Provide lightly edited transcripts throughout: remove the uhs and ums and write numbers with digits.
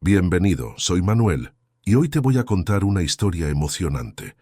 Bienvenido, soy Manuel, y hoy te voy a contar una historia emocionante.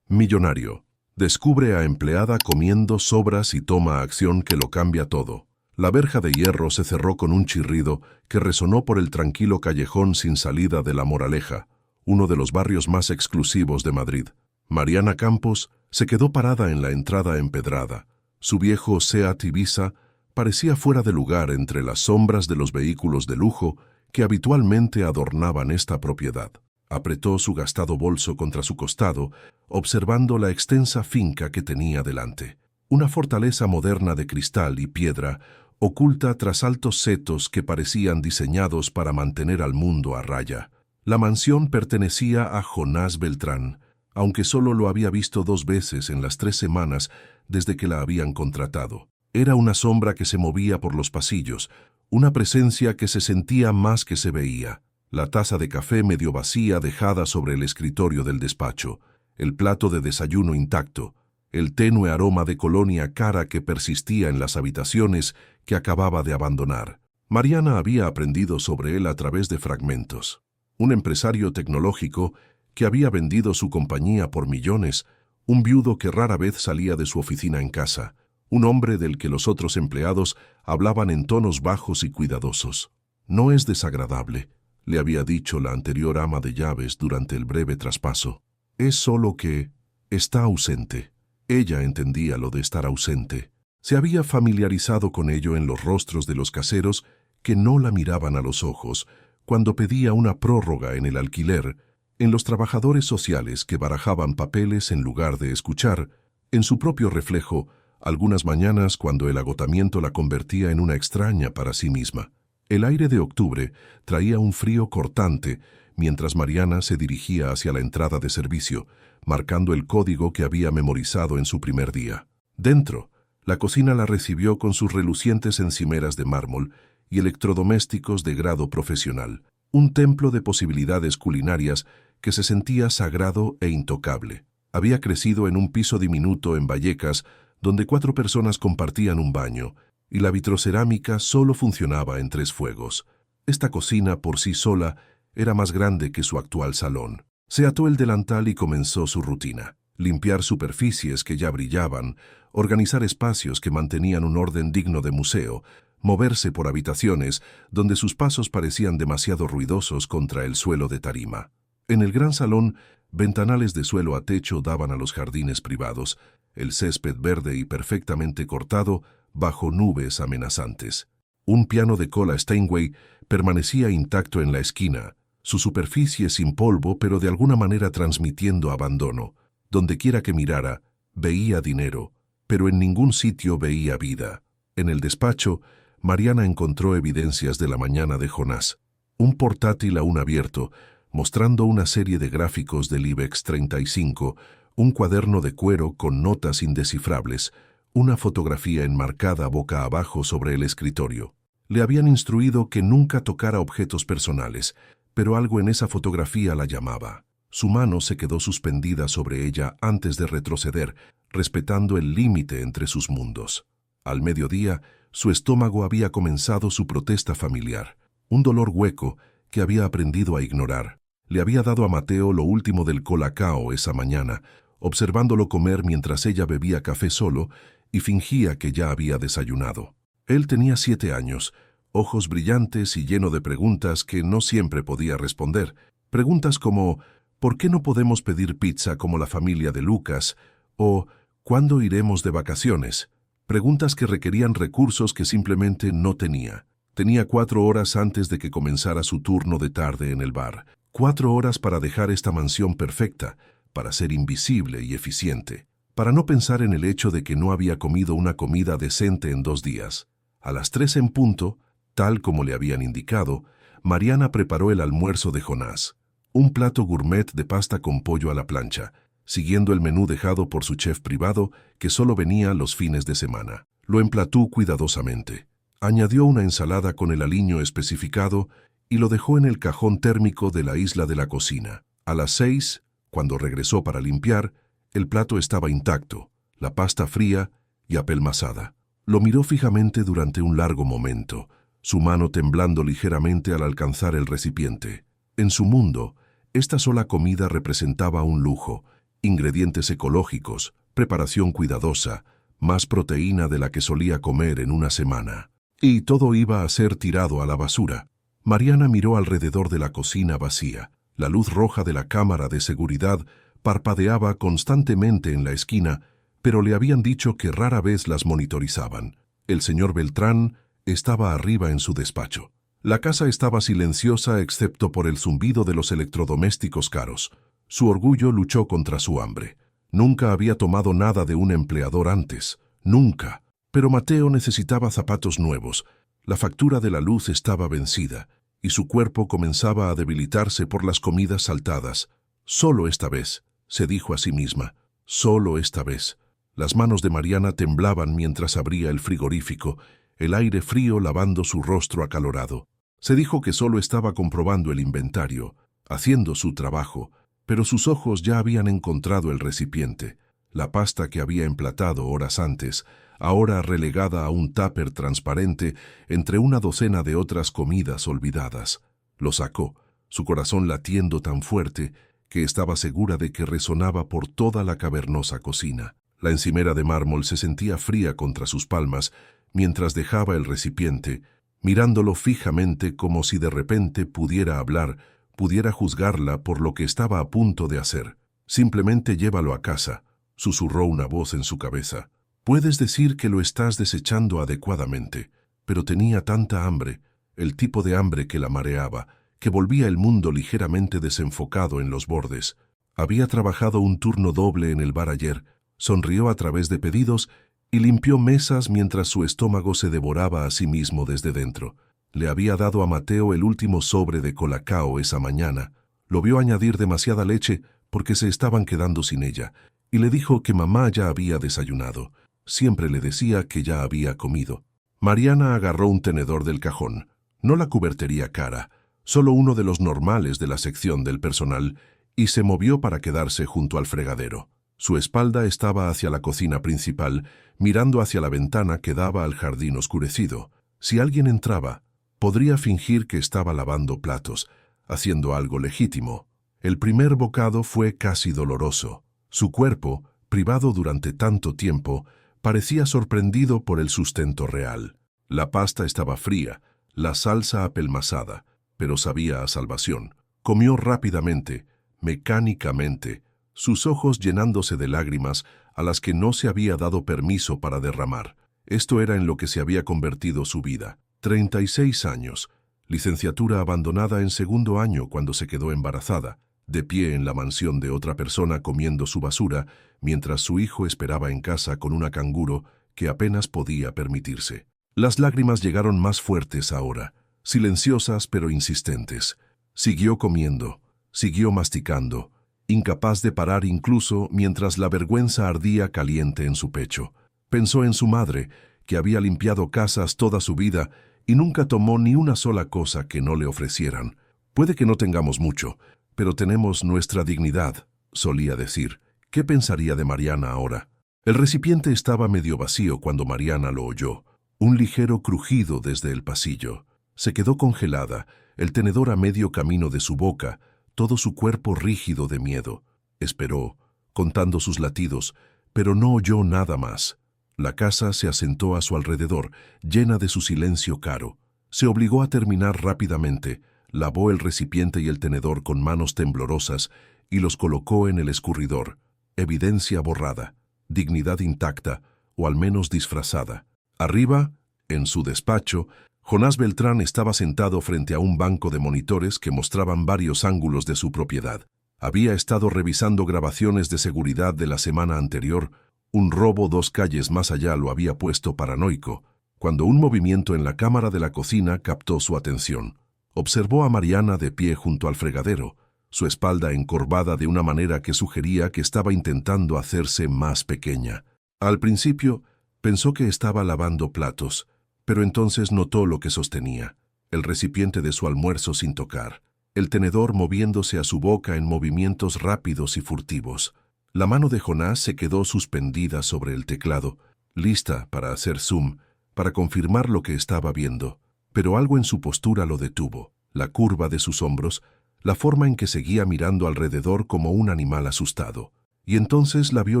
Millonario. Descubre a empleada comiendo sobras y toma acción que lo cambia todo. La verja de hierro se cerró con un chirrido que resonó por el tranquilo callejón sin salida de La Moraleja, uno de los barrios más exclusivos de Madrid. Mariana Campos se quedó parada en la entrada empedrada. Su viejo Seat Ibiza parecía fuera de lugar entre las sombras de los vehículos de lujo que habitualmente adornaban esta propiedad. Apretó su gastado bolso contra su costado, observando la extensa finca que tenía delante. Una fortaleza moderna de cristal y piedra, oculta tras altos setos que parecían diseñados para mantener al mundo a raya. La mansión pertenecía a Jonás Beltrán, aunque solo lo había visto 2 veces en las 3 semanas desde que la habían contratado. Era una sombra que se movía por los pasillos, una presencia que se sentía más que se veía. La taza de café medio vacía dejada sobre el escritorio del despacho, el plato de desayuno intacto, el tenue aroma de colonia cara que persistía en las habitaciones que acababa de abandonar. Mariana había aprendido sobre él a través de fragmentos. Un empresario tecnológico que había vendido su compañía por millones, un viudo que rara vez salía de su oficina en casa, un hombre del que los otros empleados hablaban en tonos bajos y cuidadosos. «No es desagradable», le había dicho la anterior ama de llaves durante el breve traspaso. «Es solo que está ausente». Ella entendía lo de estar ausente. Se había familiarizado con ello en los rostros de los caseros que no la miraban a los ojos, cuando pedía una prórroga en el alquiler, en los trabajadores sociales que barajaban papeles en lugar de escuchar, en su propio reflejo, algunas mañanas cuando el agotamiento la convertía en una extraña para sí misma. El aire de octubre traía un frío cortante mientras Mariana se dirigía hacia la entrada de servicio, marcando el código que había memorizado en su primer día. Dentro, la cocina la recibió con sus relucientes encimeras de mármol y electrodomésticos de grado profesional, un templo de posibilidades culinarias que se sentía sagrado e intocable. Había crecido en un piso diminuto en Vallecas, donde 4 personas compartían un baño, y la vitrocerámica solo funcionaba en 3 fuegos. Esta cocina por sí sola era más grande que su actual salón. Se ató el delantal y comenzó su rutina. Limpiar superficies que ya brillaban, organizar espacios que mantenían un orden digno de museo, moverse por habitaciones donde sus pasos parecían demasiado ruidosos contra el suelo de tarima. En el gran salón, ventanales de suelo a techo daban a los jardines privados, el césped verde y perfectamente cortado bajo nubes amenazantes. Un piano de cola Steinway permanecía intacto en la esquina, su superficie sin polvo pero de alguna manera transmitiendo abandono. Dondequiera que mirara, veía dinero, pero en ningún sitio veía vida. En el despacho, Mariana encontró evidencias de la mañana de Jonás. Un portátil aún abierto, mostrando una serie de gráficos del IBEX 35, un cuaderno de cuero con notas indescifrables, una fotografía enmarcada boca abajo sobre el escritorio. Le habían instruido que nunca tocara objetos personales, pero algo en esa fotografía la llamaba. Su mano se quedó suspendida sobre ella antes de retroceder, respetando el límite entre sus mundos. Al mediodía, su estómago había comenzado su protesta familiar, un dolor hueco que había aprendido a ignorar. Le había dado a Mateo lo último del Colacao esa mañana, observándolo comer mientras ella bebía café solo y fingía que ya había desayunado. Él tenía 7 años, ojos brillantes y lleno de preguntas que no siempre podía responder. Preguntas como ¿por qué no podemos pedir pizza como la familia de Lucas? O ¿cuándo iremos de vacaciones? Preguntas que requerían recursos que simplemente no tenía. Tenía 4 horas antes de que comenzara su turno de tarde en el bar. 4 horas para dejar esta mansión perfecta, para ser invisible y eficiente, para no pensar en el hecho de que no había comido una comida decente en 2 días. A las 3 en punto, tal como le habían indicado, Mariana preparó el almuerzo de Jonás, un plato gourmet de pasta con pollo a la plancha, siguiendo el menú dejado por su chef privado que solo venía los fines de semana. Lo emplató cuidadosamente. Añadió una ensalada con el aliño especificado y lo dejó en el cajón térmico de la isla de la cocina. A las 6, cuando regresó para limpiar, el plato estaba intacto, la pasta fría y apelmazada. Lo miró fijamente durante un largo momento, su mano temblando ligeramente al alcanzar el recipiente. En su mundo, esta sola comida representaba un lujo, ingredientes ecológicos, preparación cuidadosa, más proteína de la que solía comer en una semana. Y todo iba a ser tirado a la basura. Mariana miró alrededor de la cocina vacía. La luz roja de la cámara de seguridad parpadeaba constantemente en la esquina, pero le habían dicho que rara vez las monitorizaban. El señor Beltrán estaba arriba en su despacho. La casa estaba silenciosa excepto por el zumbido de los electrodomésticos caros. Su orgullo luchó contra su hambre. Nunca había tomado nada de un empleador antes. Nunca. Pero Mateo necesitaba zapatos nuevos. La factura de la luz estaba vencida, y su cuerpo comenzaba a debilitarse por las comidas saltadas. Solo esta vez, se dijo a sí misma. Solo esta vez. Las manos de Mariana temblaban mientras abría el frigorífico, el aire frío lavando su rostro acalorado. Se dijo que solo estaba comprobando el inventario, haciendo su trabajo, pero sus ojos ya habían encontrado el recipiente, la pasta que había emplatado horas antes, ahora relegada a un tupper transparente entre una docena de otras comidas olvidadas. Lo sacó, su corazón latiendo tan fuerte que estaba segura de que resonaba por toda la cavernosa cocina. La encimera de mármol se sentía fría contra sus palmas mientras dejaba el recipiente, mirándolo fijamente como si de repente pudiera hablar, pudiera juzgarla por lo que estaba a punto de hacer. Simplemente llévalo a casa, susurró una voz en su cabeza. Puedes decir que lo estás desechando adecuadamente, pero tenía tanta hambre, el tipo de hambre que la mareaba, que volvía el mundo ligeramente desenfocado en los bordes. Había trabajado un turno doble en el bar ayer, sonrió a través de pedidos y limpió mesas mientras su estómago se devoraba a sí mismo desde dentro. Le había dado a Mateo el último sobre de Colacao esa mañana. Lo vio añadir demasiada leche porque se estaban quedando sin ella, y le dijo que mamá ya había desayunado. Siempre le decía que ya había comido. Mariana agarró un tenedor del cajón, no la cubertería cara, solo uno de los normales de la sección del personal, y se movió para quedarse junto al fregadero. Su espalda estaba hacia la cocina principal, mirando hacia la ventana que daba al jardín oscurecido. Si alguien entraba, podría fingir que estaba lavando platos, haciendo algo legítimo. El primer bocado fue casi doloroso. Su cuerpo, privado durante tanto tiempo, parecía sorprendido por el sustento real. La pasta estaba fría, la salsa apelmazada, pero sabía a salvación. Comió rápidamente, mecánicamente, sus ojos llenándose de lágrimas a las que no se había dado permiso para derramar. Esto era en lo que se había convertido su vida. 36 años, licenciatura abandonada en segundo año cuando se quedó embarazada, de pie en la mansión de otra persona comiendo su basura, mientras su hijo esperaba en casa con una canguro que apenas podía permitirse. Las lágrimas llegaron más fuertes ahora, silenciosas pero insistentes. Siguió comiendo, siguió masticando, incapaz de parar incluso mientras la vergüenza ardía caliente en su pecho. Pensó en su madre, que había limpiado casas toda su vida y nunca tomó ni una sola cosa que no le ofrecieran. Puede que no tengamos mucho, pero tenemos nuestra dignidad, solía decir. ¿Qué pensaría de Mariana ahora? El recipiente estaba medio vacío cuando Mariana lo oyó. Un ligero crujido desde el pasillo. Se quedó congelada, el tenedor a medio camino de su boca, todo su cuerpo rígido de miedo. Esperó, contando sus latidos, pero no oyó nada más. La casa se asentó a su alrededor, llena de su silencio caro. Se obligó a terminar rápidamente, lavó el recipiente y el tenedor con manos temblorosas y los colocó en el escurridor. Evidencia borrada, dignidad intacta, o al menos disfrazada. Arriba, en su despacho, Jonás Beltrán estaba sentado frente a un banco de monitores que mostraban varios ángulos de su propiedad. Había estado revisando grabaciones de seguridad de la semana anterior. Un robo 2 calles más allá lo había puesto paranoico, cuando un movimiento en la cámara de la cocina captó su atención. Observó a Mariana de pie junto al fregadero, su espalda encorvada de una manera que sugería que estaba intentando hacerse más pequeña. Al principio, pensó que estaba lavando platos, pero entonces notó lo que sostenía, el recipiente de su almuerzo sin tocar, el tenedor moviéndose a su boca en movimientos rápidos y furtivos. La mano de Jonás se quedó suspendida sobre el teclado, lista para hacer zoom, para confirmar lo que estaba viendo, pero algo en su postura lo detuvo. La curva de sus hombros, la forma en que seguía mirando alrededor como un animal asustado. Y entonces la vio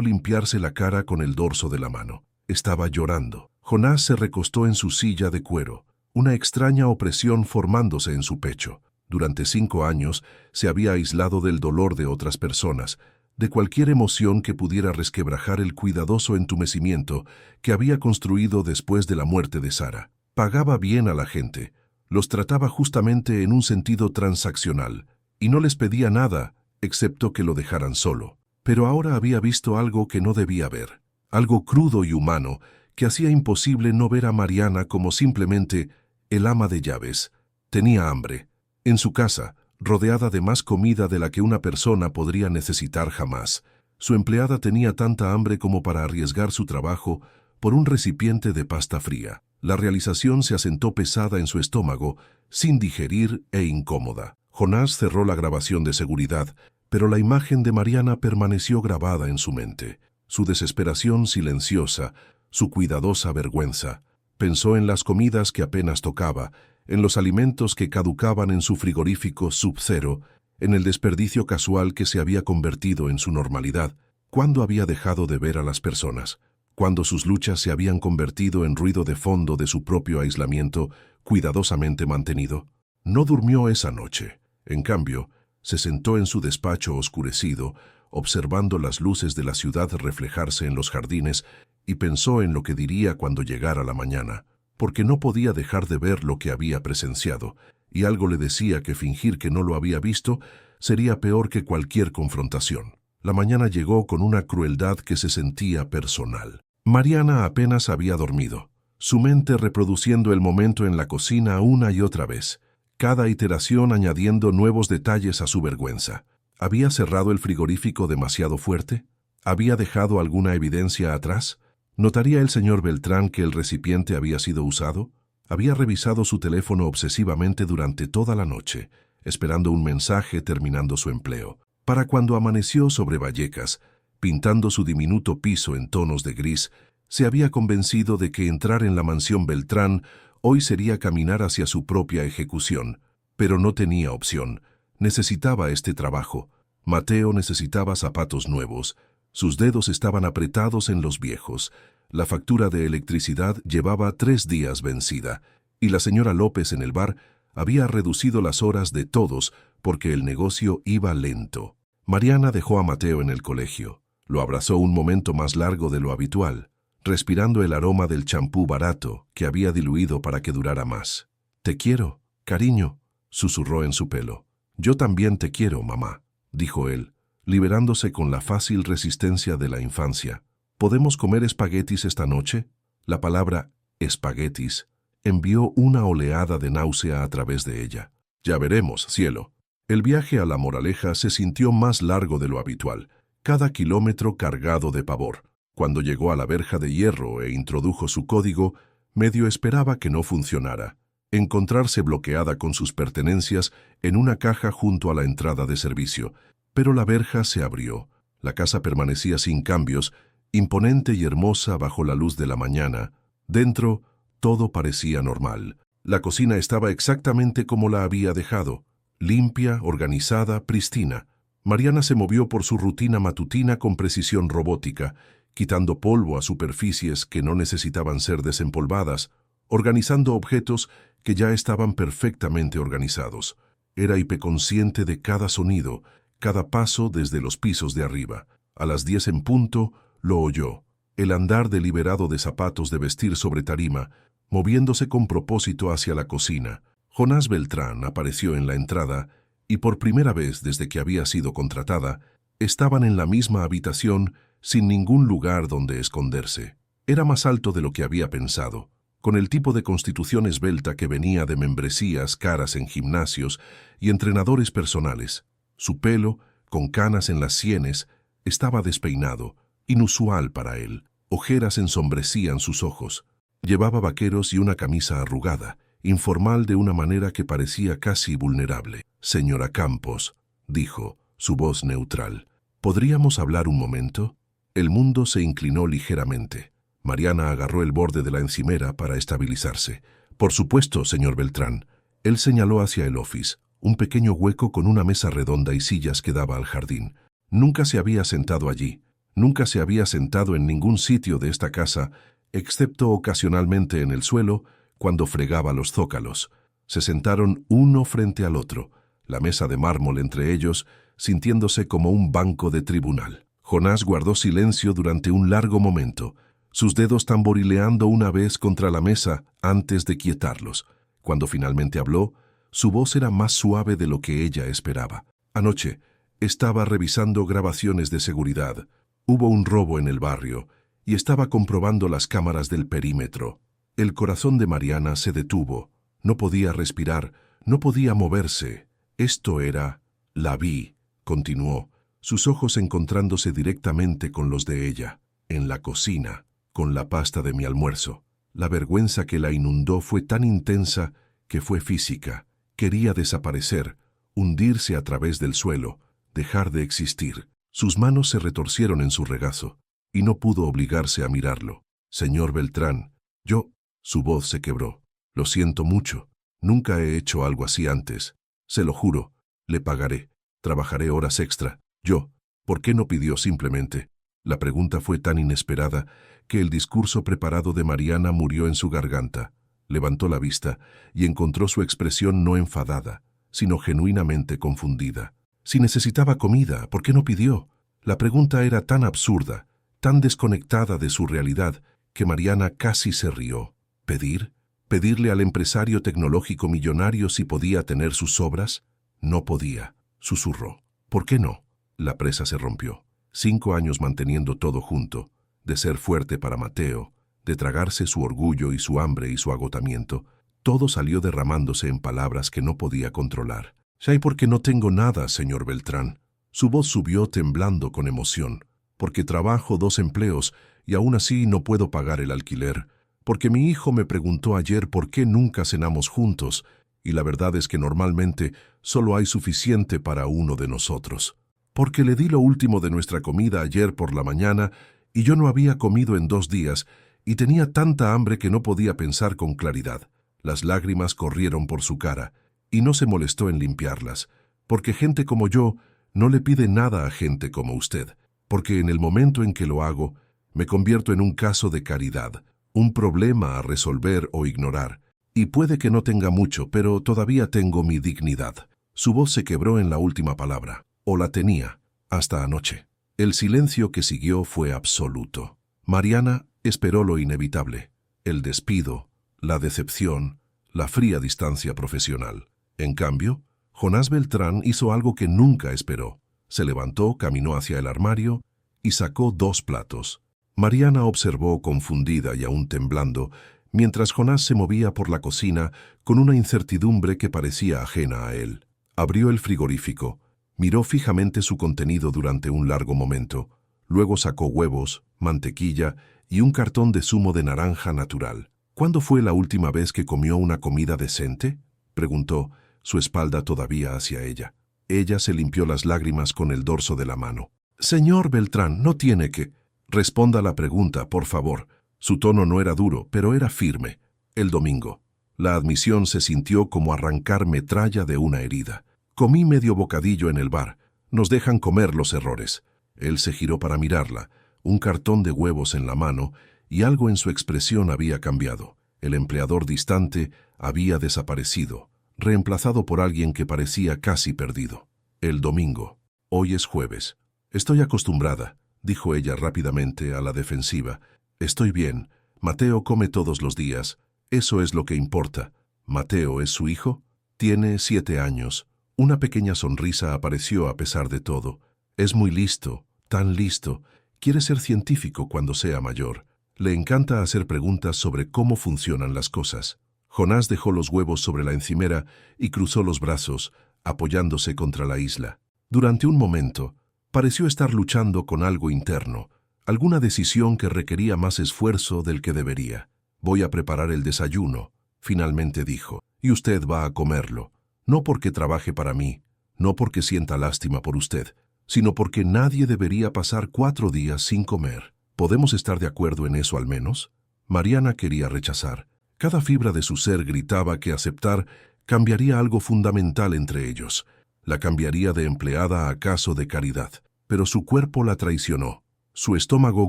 limpiarse la cara con el dorso de la mano. Estaba llorando. Jonás se recostó en su silla de cuero, una extraña opresión formándose en su pecho. Durante 5 años se había aislado del dolor de otras personas, de cualquier emoción que pudiera resquebrajar el cuidadoso entumecimiento que había construido después de la muerte de Sara. Pagaba bien a la gente, los trataba justamente en un sentido transaccional, y no les pedía nada, excepto que lo dejaran solo. Pero ahora había visto algo que no debía ver, algo crudo y humano, que hacía imposible no ver a Mariana como simplemente el ama de llaves. Tenía hambre. En su casa, rodeada de más comida de la que una persona podría necesitar jamás, su empleada tenía tanta hambre como para arriesgar su trabajo por un recipiente de pasta fría. La realización se asentó pesada en su estómago, sin digerir e incómoda. Jonás cerró la grabación de seguridad, pero la imagen de Mariana permaneció grabada en su mente. Su desesperación silenciosa, su cuidadosa vergüenza. Pensó en las comidas que apenas tocaba, en los alimentos que caducaban en su frigorífico sub-cero, en el desperdicio casual que se había convertido en su normalidad. ¿Cuándo había dejado de ver a las personas? ¿Cuándo sus luchas se habían convertido en ruido de fondo de su propio aislamiento, cuidadosamente mantenido? No durmió esa noche. En cambio, se sentó en su despacho oscurecido, observando las luces de la ciudad reflejarse en los jardines, y pensó en lo que diría cuando llegara la mañana, porque no podía dejar de ver lo que había presenciado, y algo le decía que fingir que no lo había visto sería peor que cualquier confrontación. La mañana llegó con una crueldad que se sentía personal. Mariana apenas había dormido, su mente reproduciendo el momento en la cocina una y otra vez, cada iteración añadiendo nuevos detalles a su vergüenza. ¿Había cerrado el frigorífico demasiado fuerte? ¿Había dejado alguna evidencia atrás? ¿Notaría el señor Beltrán que el recipiente había sido usado? Había revisado su teléfono obsesivamente durante toda la noche, esperando un mensaje terminando su empleo. Para cuando amaneció sobre Vallecas, pintando su diminuto piso en tonos de gris, se había convencido de que entrar en la mansión Beltrán hoy sería caminar hacia su propia ejecución, pero no tenía opción. Necesitaba este trabajo. Mateo necesitaba zapatos nuevos. Sus dedos estaban apretados en los viejos. La factura de electricidad llevaba 3 días vencida, y la señora López en el bar había reducido las horas de todos porque el negocio iba lento. Mariana dejó a Mateo en el colegio. Lo abrazó un momento más largo de lo habitual, respirando el aroma del champú barato que había diluido para que durara más. «Te quiero, cariño», susurró en su pelo. «Yo también te quiero, mamá», dijo él, liberándose con la fácil resistencia de la infancia. «¿Podemos comer espaguetis esta noche?» La palabra espaguetis envió una oleada de náusea a través de ella. «Ya veremos, cielo». El viaje a La Moraleja se sintió más largo de lo habitual, cada kilómetro cargado de pavor. Cuando llegó a la verja de hierro e introdujo su código, medio esperaba que no funcionara. Encontrarse bloqueada con sus pertenencias en una caja junto a la entrada de servicio. Pero la verja se abrió. La casa permanecía sin cambios, imponente y hermosa bajo la luz de la mañana. Dentro, todo parecía normal. La cocina estaba exactamente como la había dejado, limpia, organizada, pristina. Mariana se movió por su rutina matutina con precisión robótica, quitando polvo a superficies que no necesitaban ser desempolvadas, organizando objetos que ya estaban perfectamente organizados. Era hipoconsciente de cada sonido, cada paso desde los pisos de arriba. A las 10 en punto, lo oyó. El andar deliberado de zapatos de vestir sobre tarima, moviéndose con propósito hacia la cocina. Jonás Beltrán apareció en la entrada y por primera vez desde que había sido contratada, estaban en la misma habitación sin ningún lugar donde esconderse. Era más alto de lo que había pensado, con el tipo de constitución esbelta que venía de membresías caras en gimnasios y entrenadores personales. Su pelo, con canas en las sienes, estaba despeinado, inusual para él. Ojeras ensombrecían sus ojos. Llevaba vaqueros y una camisa arrugada, informal de una manera que parecía casi vulnerable. «Señora Campos», dijo, su voz neutral, «¿podríamos hablar un momento?» El mundo se inclinó ligeramente. Mariana agarró el borde de la encimera para estabilizarse. «Por supuesto, señor Beltrán». Él señaló hacia el office, Un pequeño hueco con una mesa redonda y sillas que daba al jardín. Nunca se había sentado allí. Nunca se había sentado en ningún sitio de esta casa, excepto ocasionalmente en el suelo, cuando fregaba los zócalos. Se sentaron uno frente al otro, la mesa de mármol entre ellos, sintiéndose como un banco de tribunal. Jonás guardó silencio durante un largo momento, sus dedos tamborileando una vez contra la mesa antes de quietarlos. Cuando finalmente habló, su voz era más suave de lo que ella esperaba. Anoche, estaba revisando grabaciones de seguridad. Hubo un robo en el barrio y estaba comprobando las cámaras del perímetro. El corazón de Mariana se detuvo. No podía respirar, no podía moverse. Esto era... La vi, continuó, sus ojos encontrándose directamente con los de ella, en la cocina, con la pasta de mi almuerzo. La vergüenza que la inundó fue tan intensa que fue física. Quería desaparecer, hundirse a través del suelo, dejar de existir. Sus manos se retorcieron en su regazo, y no pudo obligarse a mirarlo. Señor Beltrán, yo... Su voz se quebró. Lo siento mucho. Nunca he hecho algo así antes. Se lo juro. Le pagaré. Trabajaré horas extra. Yo. ¿Por qué no pidió simplemente? La pregunta fue tan inesperada que el discurso preparado de Mariana murió en su garganta. Levantó la vista y encontró su expresión no enfadada, sino genuinamente confundida. Si necesitaba comida, ¿por qué no pidió? La pregunta era tan absurda, tan desconectada de su realidad, que Mariana casi se rió. ¿Pedir? ¿Pedirle al empresario tecnológico millonario si podía tener sus obras? No podía, susurró. ¿Por qué no? La presa se rompió. 5 años manteniendo todo junto, de ser fuerte para Mateo, de tragarse su orgullo y su hambre y su agotamiento, todo salió derramándose en palabras que no podía controlar. «¿Sabe por qué no tengo nada, señor Beltrán?» Su voz subió temblando con emoción. «Porque trabajo 2 empleos y aún así no puedo pagar el alquiler. Porque mi hijo me preguntó ayer por qué nunca cenamos juntos, y la verdad es que normalmente solo hay suficiente para uno de nosotros. Porque le di lo último de nuestra comida ayer por la mañana y yo no había comido en 2 días y tenía tanta hambre que no podía pensar con claridad». Las lágrimas corrieron por su cara y no se molestó en limpiarlas, porque gente como yo no le pide nada a gente como usted, porque en el momento en que lo hago, me convierto en un caso de caridad, un problema a resolver o ignorar, y puede que no tenga mucho, pero todavía tengo mi dignidad. Su voz se quebró en la última palabra, o la tenía, hasta anoche. El silencio que siguió fue absoluto. Mariana esperó lo inevitable, el despido, la decepción, la fría distancia profesional. En cambio, Jonás Beltrán hizo algo que nunca esperó. Se levantó, caminó hacia el armario y sacó 2 platos. Mariana observó confundida y aún temblando, mientras Jonás se movía por la cocina con una incertidumbre que parecía ajena a él. Abrió el frigorífico, miró fijamente su contenido durante un largo momento, luego sacó huevos, mantequilla y un cartón de zumo de naranja natural. «¿Cuándo fue la última vez que comió una comida decente?», preguntó, su espalda todavía hacia ella. Ella se limpió las lágrimas con el dorso de la mano. «Señor Beltrán, no tiene que...» «Responda la pregunta, por favor». Su tono no era duro, pero era firme. «El domingo». La admisión se sintió como arrancar metralla de una herida. «Comí medio bocadillo en el bar. Nos dejan comer los errores». Él se giró para mirarla, un cartón de huevos en la mano, y algo en su expresión había cambiado. El empleador distante había desaparecido, reemplazado por alguien que parecía casi perdido. «El domingo. Hoy es jueves». «Estoy acostumbrada», dijo ella rápidamente a la defensiva. «Estoy bien. Mateo come todos los días. Eso es lo que importa». «¿Mateo es su hijo?» «Tiene 7 años». Una pequeña sonrisa apareció a pesar de todo. «Es muy listo, tan listo. Quiere ser científico cuando sea mayor. Le encanta hacer preguntas sobre cómo funcionan las cosas». Jonás dejó los huevos sobre la encimera y cruzó los brazos, apoyándose contra la isla. Durante un momento, pareció estar luchando con algo interno, alguna decisión que requería más esfuerzo del que debería. «Voy a preparar el desayuno», finalmente dijo, «y usted va a comerlo. No porque trabaje para mí, no porque sienta lástima por usted, sino porque nadie debería pasar 4 días sin comer. ¿Podemos estar de acuerdo en eso al menos?». Mariana quería rechazar. Cada fibra de su ser gritaba que aceptar Cambiaría algo fundamental entre ellos. La cambiaría de empleada a caso de caridad. Pero su cuerpo la traicionó. Su estómago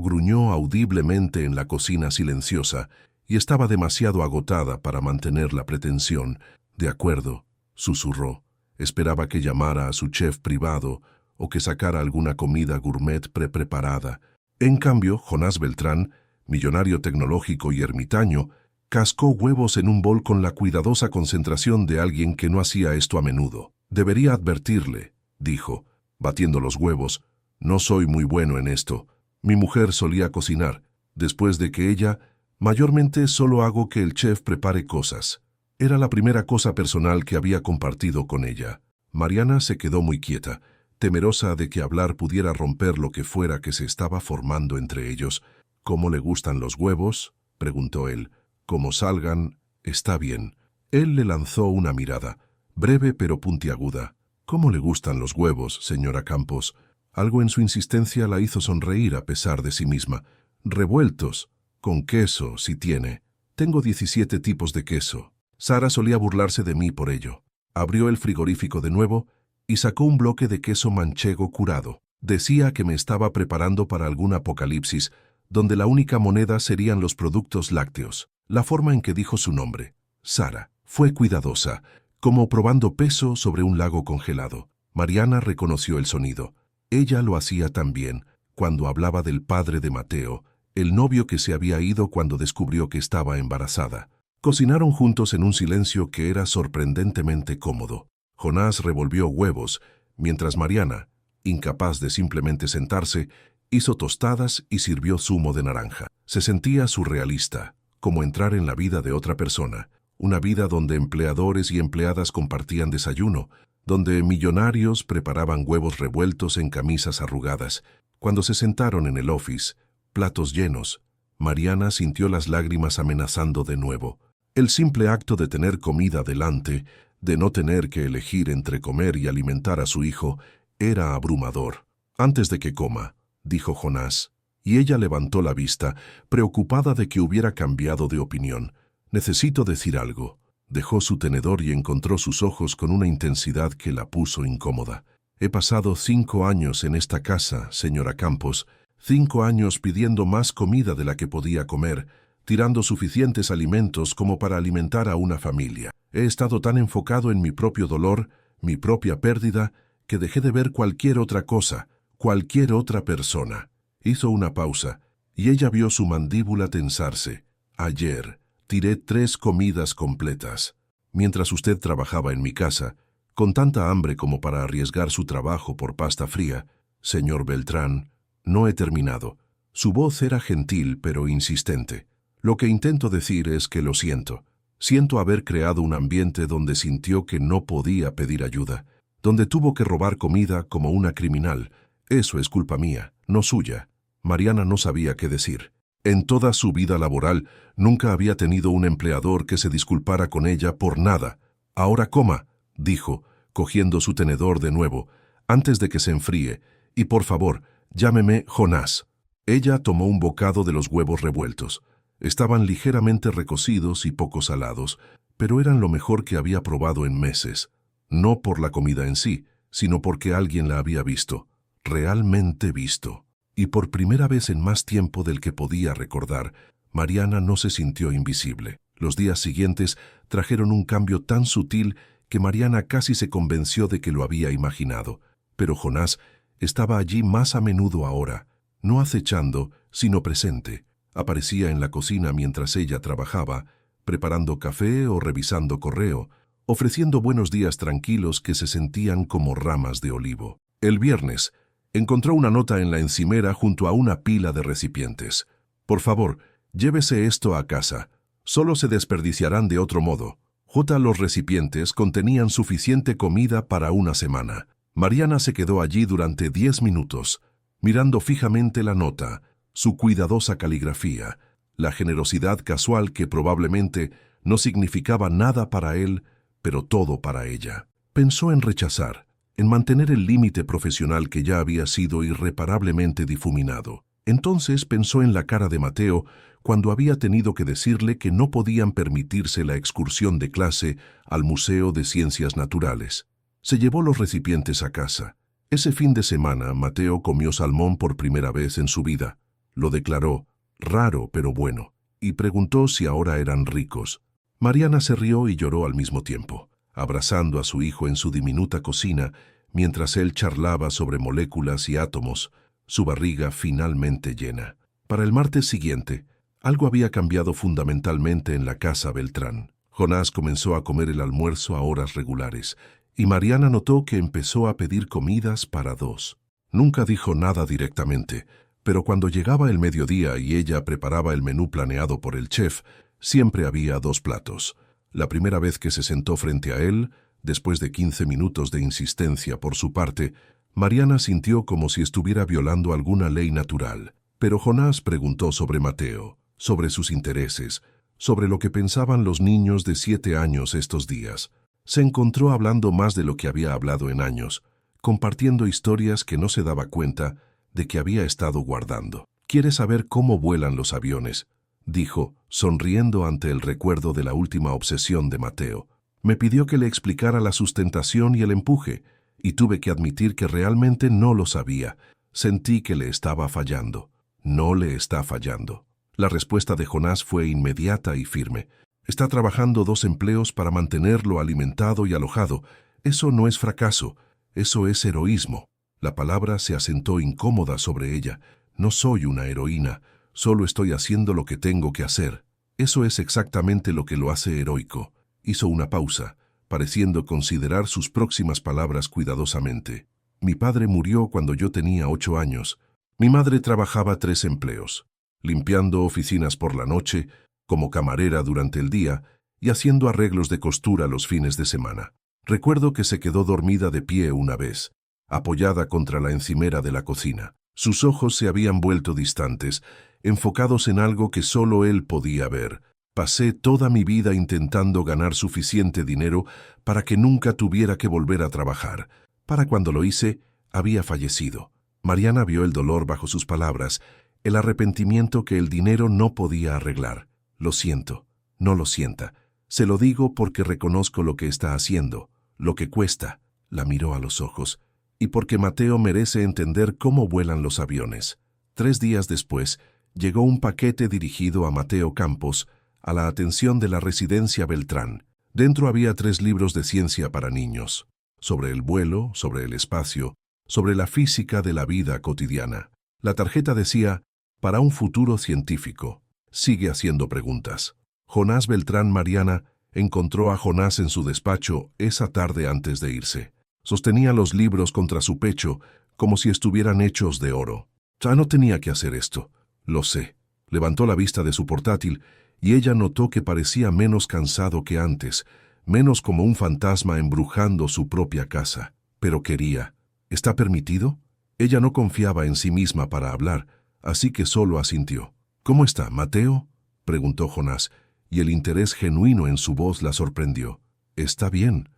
gruñó audiblemente en la cocina silenciosa y estaba demasiado agotada para mantener la pretensión. De acuerdo, susurró. Esperaba que llamara a su chef privado o que sacara alguna comida gourmet preparada. En cambio, Jonás Beltrán, millonario tecnológico y ermitaño, cascó huevos en un bol con la cuidadosa concentración de alguien que no hacía esto a menudo. Debería advertirle, dijo, batiendo los huevos. No soy muy bueno en esto. Mi mujer solía cocinar. Después de que ella, mayormente solo hago que el chef prepare cosas. Era la primera cosa personal que había compartido con ella. Mariana se quedó muy quieta, temerosa de que hablar pudiera romper lo que fuera que se estaba formando entre ellos. ¿Cómo le gustan los huevos?, preguntó él. Como salgan, está bien. Él le lanzó una mirada, breve pero puntiaguda. ¿Cómo le gustan los huevos, señora Campos? Algo en su insistencia la hizo sonreír a pesar de sí misma. Revueltos, con queso, si tiene. Tengo 17 tipos de queso. Sara solía burlarse de mí por ello. Abrió el frigorífico de nuevo y sacó un bloque de queso manchego curado. Decía que me estaba preparando para algún apocalipsis, donde la única moneda serían los productos lácteos. La forma en que dijo su nombre, Sara, fue cuidadosa, como probando peso sobre un lago congelado. Mariana reconoció el sonido. Ella lo hacía también cuando hablaba del padre de Mateo, el novio que se había ido cuando descubrió que estaba embarazada. Cocinaron juntos en un silencio que era sorprendentemente cómodo. Jonás revolvió huevos, mientras Mariana, incapaz de simplemente sentarse, hizo tostadas y sirvió zumo de naranja. Se sentía surrealista, como entrar en la vida de otra persona, una vida donde empleadores y empleadas compartían desayuno, donde millonarios preparaban huevos revueltos en camisas arrugadas. Cuando se sentaron en el office, platos llenos, Mariana sintió las lágrimas amenazando de nuevo. El simple acto de tener comida delante, de no tener que elegir entre comer y alimentar a su hijo, era abrumador. Antes de que coma, dijo Jonás, y ella levantó la vista, preocupada de que hubiera cambiado de opinión. Necesito decir algo. Dejó su tenedor y encontró sus ojos con una intensidad que la puso incómoda. He pasado 5 años en esta casa, señora Campos, 5 años pidiendo más comida de la que podía comer, tirando suficientes alimentos como para alimentar a una familia. He estado tan enfocado en mi propio dolor, mi propia pérdida, que dejé de ver cualquier otra cosa, cualquier otra persona. Hizo una pausa, y ella vio su mandíbula tensarse. Ayer, tiré 3 comidas completas. Mientras usted trabajaba en mi casa, con tanta hambre como para arriesgar su trabajo por pasta fría, señor Beltrán, no he terminado. Su voz era gentil pero insistente. Lo que intento decir es que lo siento. Siento haber creado un ambiente donde sintió que no podía pedir ayuda, donde tuvo que robar comida como una criminal. Eso es culpa mía, no suya. Mariana no sabía qué decir. En toda su vida laboral, nunca había tenido un empleador que se disculpara con ella por nada. Ahora coma, dijo, cogiendo su tenedor de nuevo, antes de que se enfríe, y por favor, llámeme Jonás. Ella tomó un bocado de los huevos revueltos. Estaban ligeramente recocidos y poco salados, pero eran lo mejor que había probado en meses. No por la comida en sí, sino porque alguien la había visto, realmente visto. Y por primera vez en más tiempo del que podía recordar, Mariana no se sintió invisible. Los días siguientes trajeron un cambio tan sutil que Mariana casi se convenció de que lo había imaginado. Pero Jonás estaba allí más a menudo ahora, no acechando, sino presente. Aparecía en la cocina mientras ella trabajaba, preparando café o revisando correo, ofreciendo buenos días tranquilos que se sentían como ramas de olivo. El viernes, encontró una nota en la encimera junto a una pila de recipientes. Por favor, llévese esto a casa. Solo se desperdiciarán de otro modo. Los recipientes contenían suficiente comida para una semana. Mariana se quedó allí durante 10 minutos, mirando fijamente la nota, su cuidadosa caligrafía, la generosidad casual que probablemente no significaba nada para él, pero todo para ella. Pensó en rechazar, en mantener el límite profesional que ya había sido irreparablemente difuminado. Entonces pensó en la cara de Mateo cuando había tenido que decirle que no podían permitirse la excursión de clase al Museo de Ciencias Naturales. Se llevó los recipientes a casa. Ese fin de semana, Mateo comió salmón por primera vez en su vida. Lo declaró raro pero bueno, y preguntó si ahora eran ricos. Mariana se rió y lloró al mismo tiempo, abrazando a su hijo en su diminuta cocina, mientras él charlaba sobre moléculas y átomos, su barriga finalmente llena. Para el martes siguiente, algo había cambiado fundamentalmente en la casa Beltrán. Jonás comenzó a comer el almuerzo a horas regulares, y Mariana notó que empezó a pedir comidas para dos. Nunca dijo nada directamente, pero cuando llegaba el mediodía y ella preparaba el menú planeado por el chef, siempre había dos platos. La primera vez que se sentó frente a él, después de 15 minutos de insistencia por su parte, Mariana sintió como si estuviera violando alguna ley natural. Pero Jonás preguntó sobre Mateo, sobre sus intereses, sobre lo que pensaban los niños de 7 años estos días. Se encontró hablando más de lo que había hablado en años, compartiendo historias que no se daba cuenta de que había estado guardando. «¿Quiere saber cómo vuelan los aviones?», dijo, sonriendo ante el recuerdo de la última obsesión de Mateo. Me pidió que le explicara la sustentación y el empuje, y tuve que admitir que realmente no lo sabía. Sentí que le estaba fallando. No le está fallando. La respuesta de Jonás fue inmediata y firme. Está trabajando 2 empleos para mantenerlo alimentado y alojado. Eso no es fracaso, eso es heroísmo. La palabra se asentó incómoda sobre ella. No soy una heroína, solo estoy haciendo lo que tengo que hacer. Eso es exactamente lo que lo hace heroico. Hizo una pausa, pareciendo considerar sus próximas palabras cuidadosamente. Mi padre murió cuando yo tenía 8 años. Mi madre trabajaba 3 empleos, limpiando oficinas por la noche, como camarera durante el día y haciendo arreglos de costura los fines de semana. Recuerdo que se quedó dormida de pie una vez, apoyada contra la encimera de la cocina. Sus ojos se habían vuelto distantes, enfocados en algo que solo él podía ver. Pasé toda mi vida intentando ganar suficiente dinero para que nunca tuviera que volver a trabajar. Para cuando lo hice, había fallecido. Mariana vio el dolor bajo sus palabras, el arrepentimiento que el dinero no podía arreglar. Lo siento, no lo sienta. Se lo digo porque reconozco lo que está haciendo, lo que cuesta. La miró a los ojos. Y porque Mateo merece entender cómo vuelan los aviones. 3 días después, llegó un paquete dirigido a Mateo Campos, a la atención de la residencia Beltrán. Dentro había 3 libros de ciencia para niños, sobre el vuelo, sobre el espacio, sobre la física de la vida cotidiana. La tarjeta decía, para un futuro científico. Sigue haciendo preguntas. Jonás Beltrán. Mariana encontró a Jonás en su despacho esa tarde antes de irse. Sostenía los libros contra su pecho, como si estuvieran hechos de oro. Ya no tenía que hacer esto. Lo sé. Levantó la vista de su portátil y ella notó que parecía menos cansado que antes, menos como un fantasma embrujando su propia casa. Pero quería. ¿Está permitido? Ella no confiaba en sí misma para hablar, así que solo asintió. «¿Cómo está, Mateo?», preguntó Jonás, y el interés genuino en su voz la sorprendió. «Está bien.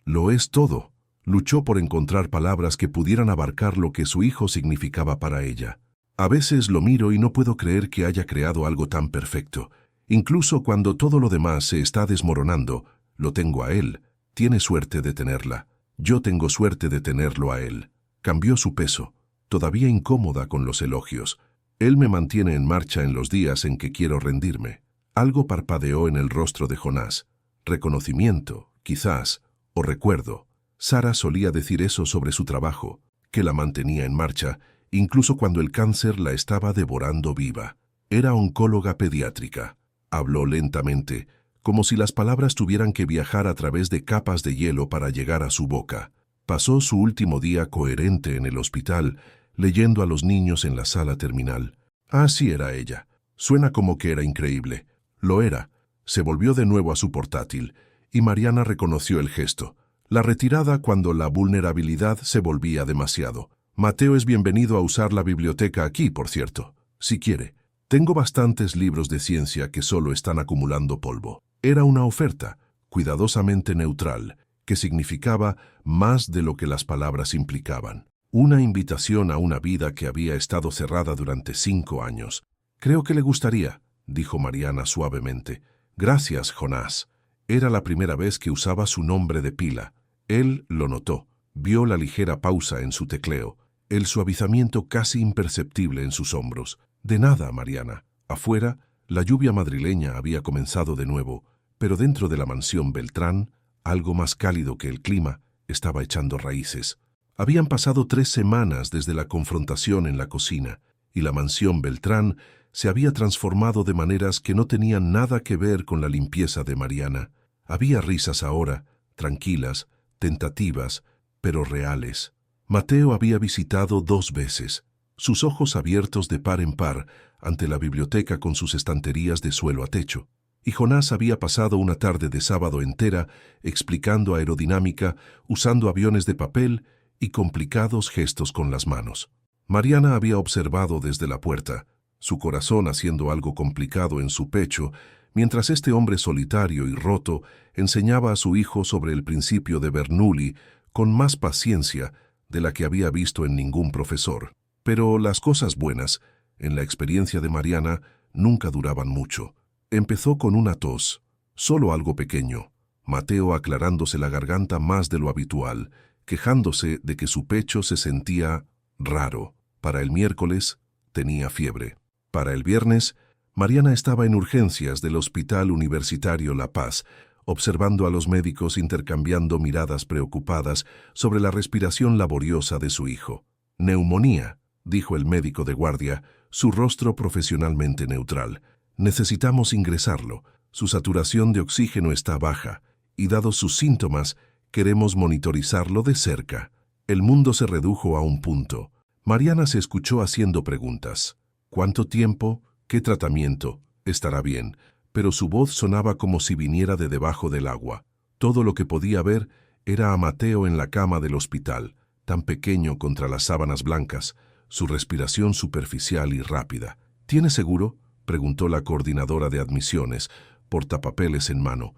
Lo es todo». Luchó por encontrar palabras que pudieran abarcar lo que su hijo significaba para ella. «A veces lo miro y no puedo creer que haya creado algo tan perfecto. Incluso cuando todo lo demás se está desmoronando, lo tengo a él. Tiene suerte de tenerla. Yo tengo suerte de tenerlo a él». Cambió su peso, todavía incómoda con los elogios. «Él me mantiene en marcha en los días en que quiero rendirme». Algo parpadeó en el rostro de Jonás. Reconocimiento, quizás, o recuerdo. Sara solía decir eso sobre su trabajo, que la mantenía en marcha, incluso cuando el cáncer la estaba devorando viva. Era oncóloga pediátrica. Habló lentamente, como si las palabras tuvieran que viajar a través de capas de hielo para llegar a su boca. Pasó su último día coherente en el hospital, leyendo a los niños en la sala terminal. Así era ella. Suena como que era increíble. Lo era. Se volvió de nuevo a su portátil, y Mariana reconoció el gesto. La retirada cuando la vulnerabilidad se volvía demasiado. «Mateo es bienvenido a usar la biblioteca aquí, por cierto, si quiere. Tengo bastantes libros de ciencia que solo están acumulando polvo». Era una oferta, cuidadosamente neutral, que significaba más de lo que las palabras implicaban. Una invitación a una vida que había estado cerrada durante 5 años. Creo que le gustaría, dijo Mariana suavemente. Gracias, Jonás. Era la primera vez que usaba su nombre de pila. Él lo notó, vio la ligera pausa en su tecleo, el suavizamiento casi imperceptible en sus hombros. De nada, Mariana. Afuera, la lluvia madrileña había comenzado de nuevo, pero dentro de la mansión Beltrán, algo más cálido que el clima, estaba echando raíces. Habían pasado 3 semanas desde la confrontación en la cocina, y la mansión Beltrán se había transformado de maneras que no tenían nada que ver con la limpieza de Mariana. Había risas ahora, tranquilas, tentativas, pero reales. Mateo había visitado 2 veces, sus ojos abiertos de par en par ante la biblioteca con sus estanterías de suelo a techo. Y Jonás había pasado una tarde de sábado entera explicando aerodinámica, usando aviones de papel y complicados gestos con las manos. Mariana había observado desde la puerta, su corazón haciendo algo complicado en su pecho, mientras este hombre solitario y roto enseñaba a su hijo sobre el principio de Bernoulli con más paciencia de la que había visto en ningún profesor. Pero las cosas buenas, en la experiencia de Mariana, nunca duraban mucho. Empezó con una tos, solo algo pequeño, Mateo aclarándose la garganta más de lo habitual, quejándose de que su pecho se sentía raro. Para el miércoles tenía fiebre. Para el viernes, Mariana estaba en urgencias del Hospital Universitario La Paz, observando a los médicos intercambiando miradas preocupadas sobre la respiración laboriosa de su hijo. «Neumonía», dijo el médico de guardia, su rostro profesionalmente neutral. «Necesitamos ingresarlo. Su saturación de oxígeno está baja, y dados sus síntomas, queremos monitorizarlo de cerca». El mundo se redujo a un punto. Mariana se escuchó haciendo preguntas. ¿Cuánto tiempo? ¿Qué tratamiento? Estará bien. Pero su voz sonaba como si viniera de debajo del agua. Todo lo que podía ver era a Mateo en la cama del hospital, tan pequeño contra las sábanas blancas, su respiración superficial y rápida. ¿Tiene seguro?, preguntó la coordinadora de admisiones, portapapeles en mano.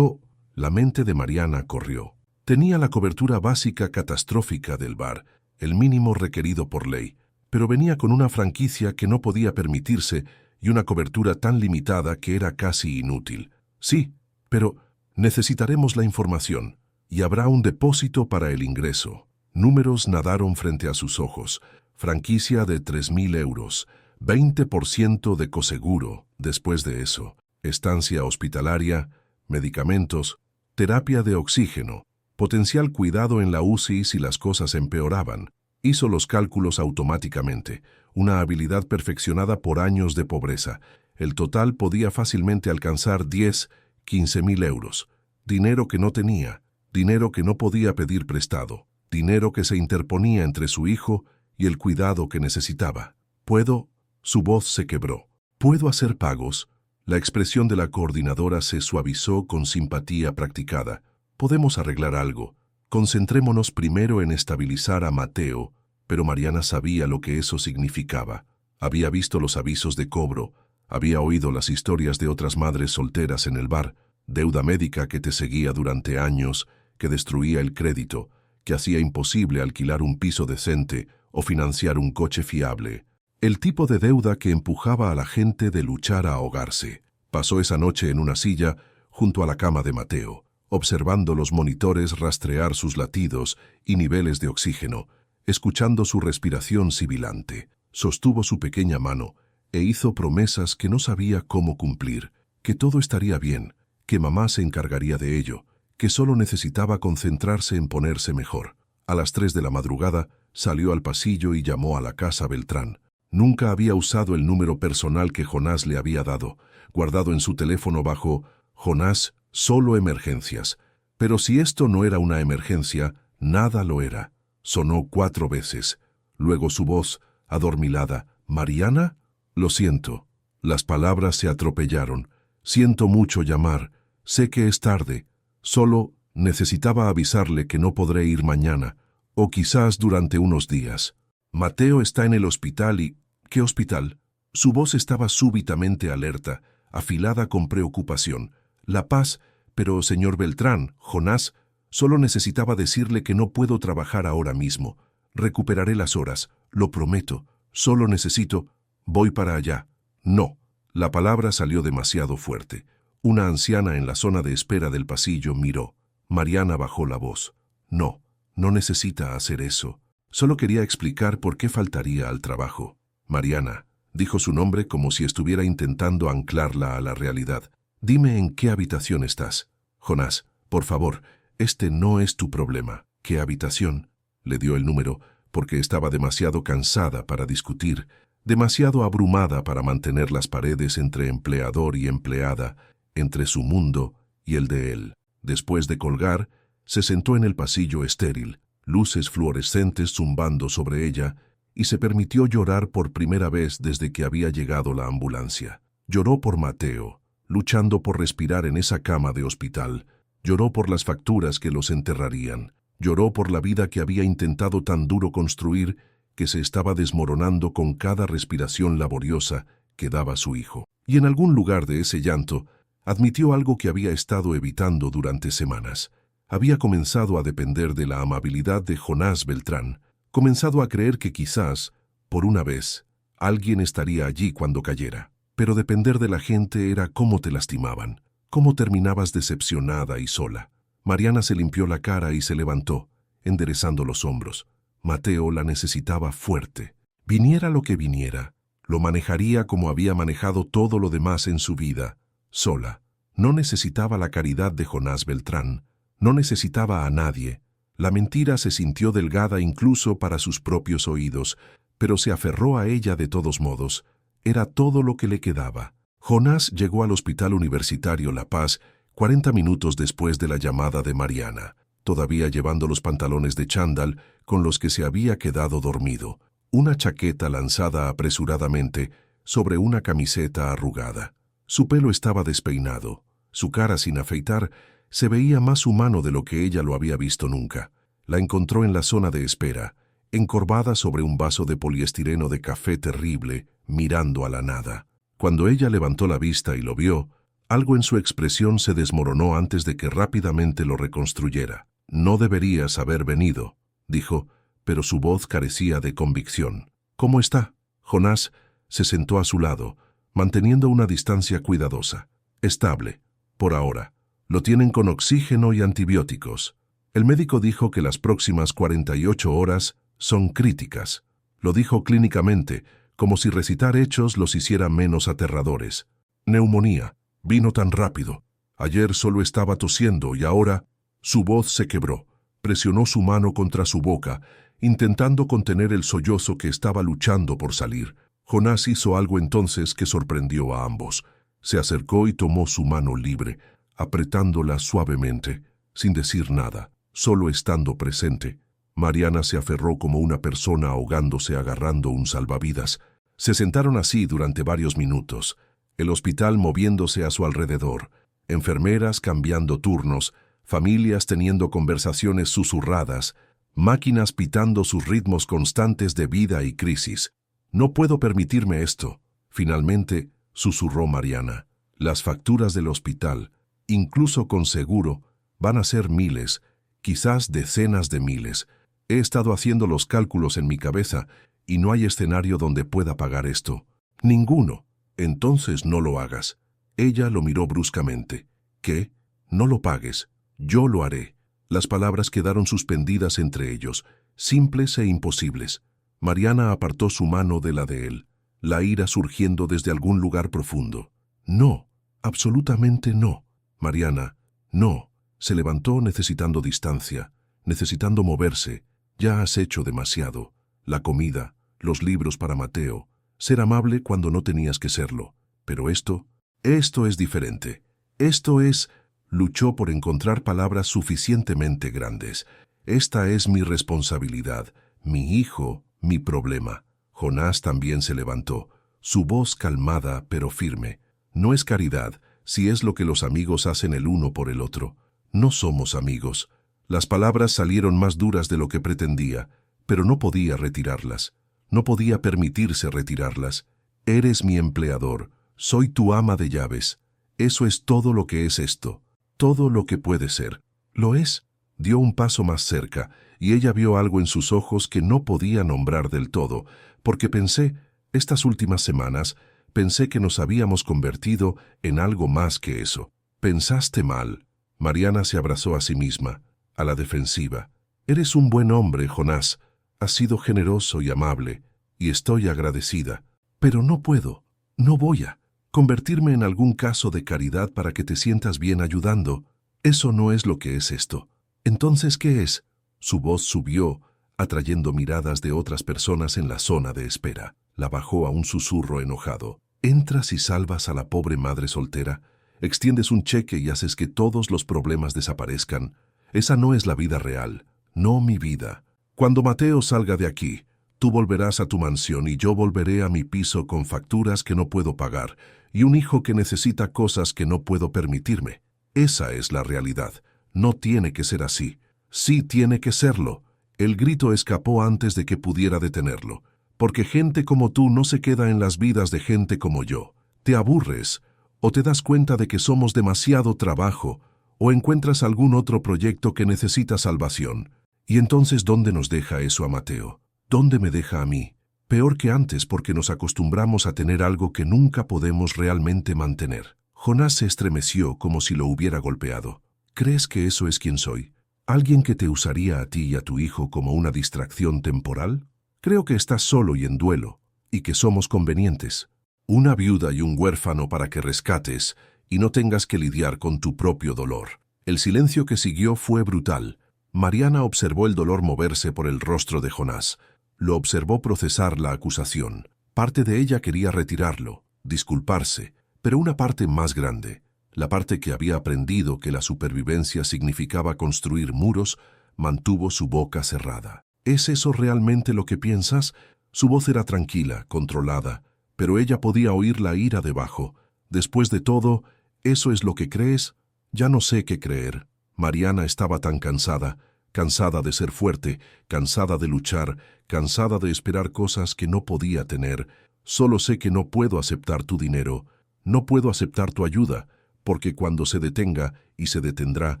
La mente de Mariana corrió. Tenía la cobertura básica catastrófica del bar, el mínimo requerido por ley, pero venía con una franquicia que no podía permitirse y una cobertura tan limitada que era casi inútil. Sí, pero necesitaremos la información, y habrá un depósito para el ingreso. Números nadaron frente a sus ojos. Franquicia de 3.000 euros, 20% de coseguro después de eso, estancia hospitalaria, medicamentos, terapia de oxígeno, potencial cuidado en la UCI si las cosas empeoraban. Hizo los cálculos automáticamente, una habilidad perfeccionada por años de pobreza. El total podía fácilmente alcanzar 15.000 euros. Dinero que no tenía, dinero que no podía pedir prestado, dinero que se interponía entre su hijo y el cuidado que necesitaba. «¿Puedo?» Su voz se quebró. «¿Puedo hacer pagos?» La expresión de la coordinadora se suavizó con simpatía practicada. «Podemos arreglar algo. Concentrémonos primero en estabilizar a Mateo», pero Mariana sabía lo que eso significaba. Había visto los avisos de cobro, había oído las historias de otras madres solteras en el bar, deuda médica que te seguía durante años, que destruía el crédito, que hacía imposible alquilar un piso decente o financiar un coche fiable. El tipo de deuda que empujaba a la gente de luchar a ahogarse. Pasó esa noche en una silla junto a la cama de Mateo, observando los monitores rastrear sus latidos y niveles de oxígeno, escuchando su respiración sibilante. Sostuvo su pequeña mano e hizo promesas que no sabía cómo cumplir, que todo estaría bien, que mamá se encargaría de ello, que solo necesitaba concentrarse en ponerse mejor. A las 3 de la madrugada salió al pasillo y llamó a la casa Beltrán. Nunca había usado el número personal que Jonás le había dado, guardado en su teléfono bajo «Jonás, solo emergencias». Pero si esto no era una emergencia, nada lo era. Sonó 4 veces. Luego su voz, adormilada. «¿Mariana?» «Lo siento». Las palabras se atropellaron. «Siento mucho llamar. Sé que es tarde. Solo necesitaba avisarle que no podré ir mañana, o quizás durante unos días. Mateo está en el hospital y...» «¿Qué hospital?» Su voz estaba súbitamente alerta, afilada con preocupación. «La Paz, pero señor Beltrán, Jonás, solo necesitaba decirle que no puedo trabajar ahora mismo. Recuperaré las horas, lo prometo. Solo necesito...» «Voy para allá». No. La palabra salió demasiado fuerte. Una anciana en la zona de espera del pasillo miró. Mariana bajó la voz. No, no necesita hacer eso. Solo quería explicar por qué faltaría al trabajo. Mariana, dijo su nombre como si estuviera intentando anclarla a la realidad. Dime en qué habitación estás. Jonás, por favor, este no es tu problema. ¿Qué habitación? Le dio el número, porque estaba demasiado cansada para discutir, demasiado abrumada para mantener las paredes entre empleador y empleada, entre su mundo y el de él. Después de colgar, se sentó en el pasillo estéril, luces fluorescentes zumbando sobre ella, y se permitió llorar por primera vez desde que había llegado la ambulancia. Lloró por Mateo, luchando por respirar en esa cama de hospital. Lloró por las facturas que los enterrarían. Lloró por la vida que había intentado tan duro construir que se estaba desmoronando con cada respiración laboriosa que daba su hijo. Y en algún lugar de ese llanto, admitió algo que había estado evitando durante semanas. Había comenzado a depender de la amabilidad de Jonás Beltrán, comenzado a creer que quizás, por una vez, alguien estaría allí cuando cayera. Pero depender de la gente era cómo te lastimaban, cómo terminabas decepcionada y sola. Mariana se limpió la cara y se levantó, enderezando los hombros. Mateo la necesitaba fuerte. Viniera lo que viniera, lo manejaría como había manejado todo lo demás en su vida, sola. No necesitaba la caridad de Jonás Beltrán, no necesitaba a nadie. La mentira se sintió delgada incluso para sus propios oídos, pero se aferró a ella de todos modos. Era todo lo que le quedaba. Jonás llegó al Hospital Universitario La Paz 40 minutos después de la llamada de Mariana, todavía llevando los pantalones de chándal con los que se había quedado dormido, una chaqueta lanzada apresuradamente sobre una camiseta arrugada. Su pelo estaba despeinado, su cara sin afeitar se veía más humano de lo que ella lo había visto nunca. La encontró en la zona de espera, encorvada sobre un vaso de poliestireno de café terrible, mirando a la nada. Cuando ella levantó la vista y lo vio, algo en su expresión se desmoronó antes de que rápidamente lo reconstruyera. No deberías haber venido, dijo, pero su voz carecía de convicción. ¿Cómo está? Jonás se sentó a su lado, manteniendo una distancia cuidadosa. Estable, por ahora. Lo tienen con oxígeno y antibióticos. El médico dijo que las próximas 48 horas son críticas. Lo dijo clínicamente, como si recitar hechos los hiciera menos aterradores. Neumonía. Vino tan rápido. Ayer solo estaba tosiendo y ahora su voz se quebró. Presionó su mano contra su boca, intentando contener el sollozo que estaba luchando por salir. Jonás hizo algo entonces que sorprendió a ambos. Se acercó y tomó su mano libre, apretándola suavemente, sin decir nada, solo estando presente. Mariana se aferró como una persona ahogándose agarrando un salvavidas. Se sentaron así durante varios minutos, el hospital moviéndose a su alrededor, enfermeras cambiando turnos, familias teniendo conversaciones susurradas, máquinas pitando sus ritmos constantes de vida y crisis. No puedo permitirme esto, finalmente susurró Mariana. Las facturas del hospital, incluso con seguro, van a ser miles, quizás decenas de miles. He estado haciendo los cálculos en mi cabeza y no hay escenario donde pueda pagar esto. Ninguno. Entonces no lo hagas. Ella lo miró bruscamente. ¿Qué? No lo pagues. Yo lo haré. Las palabras quedaron suspendidas entre ellos, simples e imposibles. Mariana apartó su mano de la de él, la ira surgiendo desde algún lugar profundo. No, absolutamente no. Mariana, no. Se levantó necesitando distancia, necesitando moverse. Ya has hecho demasiado. La comida, los libros para Mateo, ser amable cuando no tenías que serlo. Pero esto es diferente. Esto es... Luchó por encontrar palabras suficientemente grandes. Esta es mi responsabilidad, mi hijo, mi problema. Jonás también se levantó, su voz calmada pero firme. No es caridad, si es lo que los amigos hacen el uno por el otro. No somos amigos. Las palabras salieron más duras de lo que pretendía, pero no podía retirarlas. No podía permitirse retirarlas. Eres mi empleador, soy tu ama de llaves. Eso es todo lo que es esto. Todo lo que puede ser. ¿Lo es? Dio un paso más cerca, y ella vio algo en sus ojos que no podía nombrar del todo, porque pensé, estas últimas semanas, Pensé que nos habíamos convertido en algo más que eso. Pensaste mal. Mariana se abrazó a sí misma, a la defensiva. Eres un buen hombre, Jonás. Has sido generoso y amable, y estoy agradecida. Pero no puedo, no voy a convertirme en algún caso de caridad para que te sientas bien ayudando. Eso no es lo que es esto. Entonces, ¿qué es? Su voz subió, atrayendo miradas de otras personas en la zona de espera. La bajó a un susurro enojado. Entras y salvas a la pobre madre soltera, extiendes un cheque y haces que todos los problemas desaparezcan. Esa no es la vida real, no mi vida. Cuando Mateo salga de aquí, tú volverás a tu mansión y yo volveré a mi piso con facturas que no puedo pagar y un hijo que necesita cosas que no puedo permitirme. Esa es la realidad. No tiene que ser así. Sí tiene que serlo. El grito escapó antes de que pudiera detenerlo. Porque gente como tú no se queda en las vidas de gente como yo. Te aburres, o te das cuenta de que somos demasiado trabajo, o encuentras algún otro proyecto que necesita salvación. Y entonces, ¿dónde nos deja eso a Mateo? ¿Dónde me deja a mí? Peor que antes porque nos acostumbramos a tener algo que nunca podemos realmente mantener. Jonás se estremeció como si lo hubiera golpeado. ¿Crees que eso es quien soy? ¿Alguien que te usaría a ti y a tu hijo como una distracción temporal? Creo que estás solo y en duelo, y que somos convenientes. Una viuda y un huérfano para que rescates y no tengas que lidiar con tu propio dolor. El silencio que siguió fue brutal. Mariana observó el dolor moverse por el rostro de Jonás. Lo observó procesar la acusación. Parte de ella quería retirarlo, disculparse, pero una parte más grande, la parte que había aprendido que la supervivencia significaba construir muros, mantuvo su boca cerrada. ¿Es eso realmente lo que piensas? Su voz era tranquila, controlada, pero ella podía oír la ira debajo. Después de todo, ¿eso es lo que crees? Ya no sé qué creer. Mariana estaba tan cansada, cansada de ser fuerte, cansada de luchar, cansada de esperar cosas que no podía tener. Solo sé que no puedo aceptar tu dinero, no puedo aceptar tu ayuda, porque cuando se detenga, y se detendrá,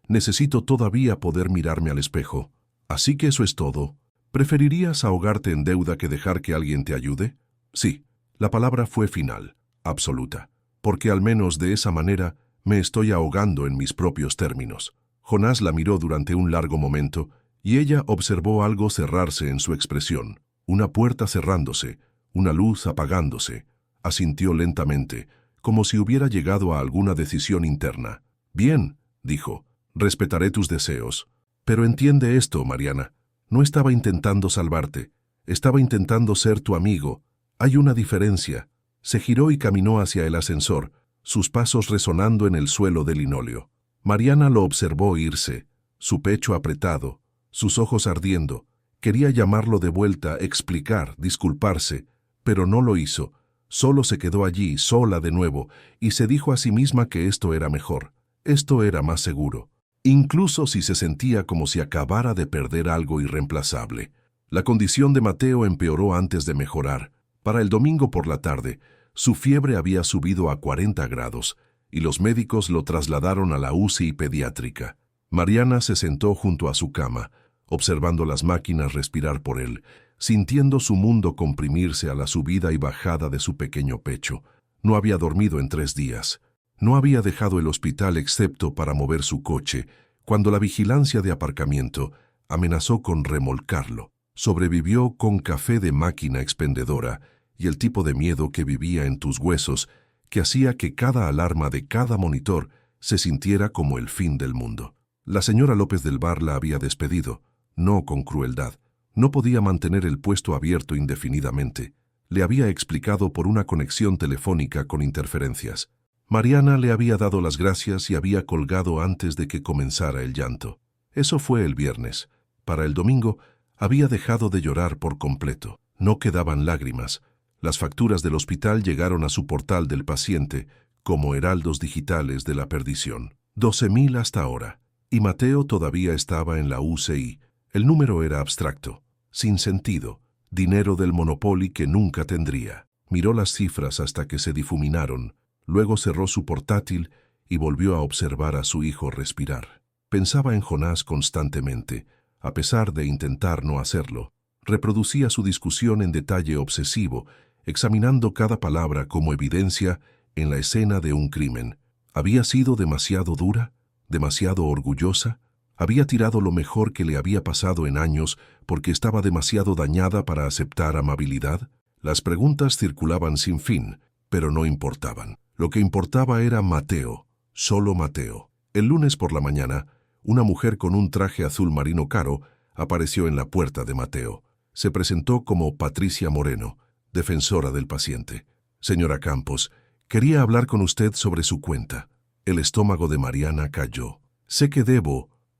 necesito todavía poder mirarme al espejo. Así que eso es todo. ¿Preferirías ahogarte en deuda que dejar que alguien te ayude? Sí, la palabra fue final, absoluta, porque al menos de esa manera me estoy ahogando en mis propios términos. Jonás la miró durante un largo momento y ella observó algo cerrarse en su expresión, una puerta cerrándose, una luz apagándose. Asintió lentamente, como si hubiera llegado a alguna decisión interna. Bien, dijo, respetaré tus deseos. Pero entiende esto, Mariana. No estaba intentando salvarte. Estaba intentando ser tu amigo. Hay una diferencia. Se giró y caminó hacia el ascensor, sus pasos resonando en el suelo de linóleo. Mariana lo observó irse, su pecho apretado, sus ojos ardiendo. Quería llamarlo de vuelta, explicar, disculparse, pero no lo hizo. Solo se quedó allí, sola de nuevo, y se dijo a sí misma que esto era mejor. Esto era más seguro. Incluso si se sentía como si acabara de perder algo irreemplazable. La condición de Mateo empeoró antes de mejorar. Para el domingo por la tarde, su fiebre había subido a 40 grados y los médicos lo trasladaron a la UCI pediátrica. Mariana se sentó junto a su cama, observando las máquinas respirar por él, sintiendo su mundo comprimirse a la subida y bajada de su pequeño pecho. No había dormido en 3 días. No había dejado el hospital excepto para mover su coche, cuando la vigilancia de aparcamiento amenazó con remolcarlo. Sobrevivió con café de máquina expendedora y el tipo de miedo que vivía en tus huesos, que hacía que cada alarma de cada monitor se sintiera como el fin del mundo. La señora López del Bar la había despedido, no con crueldad. No podía mantener el puesto abierto indefinidamente. Le había explicado por una conexión telefónica con interferencias. Mariana le había dado las gracias y había colgado antes de que comenzara el llanto. Eso fue el viernes. Para el domingo, había dejado de llorar por completo. No quedaban lágrimas. Las facturas del hospital llegaron a su portal del paciente, como heraldos digitales de la perdición. 12.000 hasta ahora. Y Mateo todavía estaba en la UCI. El número era abstracto, sin sentido, dinero del Monopoly que nunca tendría. Miró las cifras hasta que se difuminaron. Luego cerró su portátil y volvió a observar a su hijo respirar. Pensaba en Jonás constantemente, a pesar de intentar no hacerlo. Reproducía su discusión en detalle obsesivo, examinando cada palabra como evidencia en la escena de un crimen. ¿Había sido demasiado dura? ¿Demasiado orgullosa? ¿Había tirado lo mejor que le había pasado en años porque estaba demasiado dañada para aceptar amabilidad? Las preguntas circulaban sin fin, pero no importaban. Lo que importaba era Mateo, solo Mateo. El lunes por la mañana, una mujer con un traje azul marino caro apareció en la puerta de Mateo. Se presentó como Patricia Moreno, defensora del paciente. Señora Campos, quería hablar con usted sobre su cuenta. El estómago de Mariana cayó. Sé que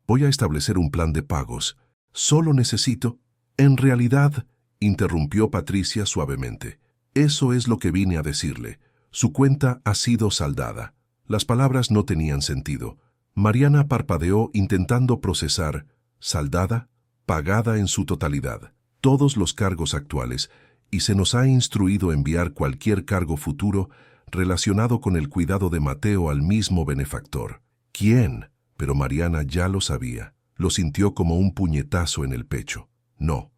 voy a establecer un plan de pagos. Solo necesito... En realidad, interrumpió Patricia suavemente. Eso es lo que vine a decirle. Su cuenta ha sido saldada. Las palabras no tenían sentido. Mariana parpadeó intentando procesar. ¿Saldada? Pagada en su totalidad. Todos los cargos actuales, y se nos ha instruido enviar cualquier cargo futuro relacionado con el cuidado de Mateo al mismo benefactor. ¿Quién? Pero Mariana ya lo sabía. Lo sintió como un puñetazo en el pecho. No,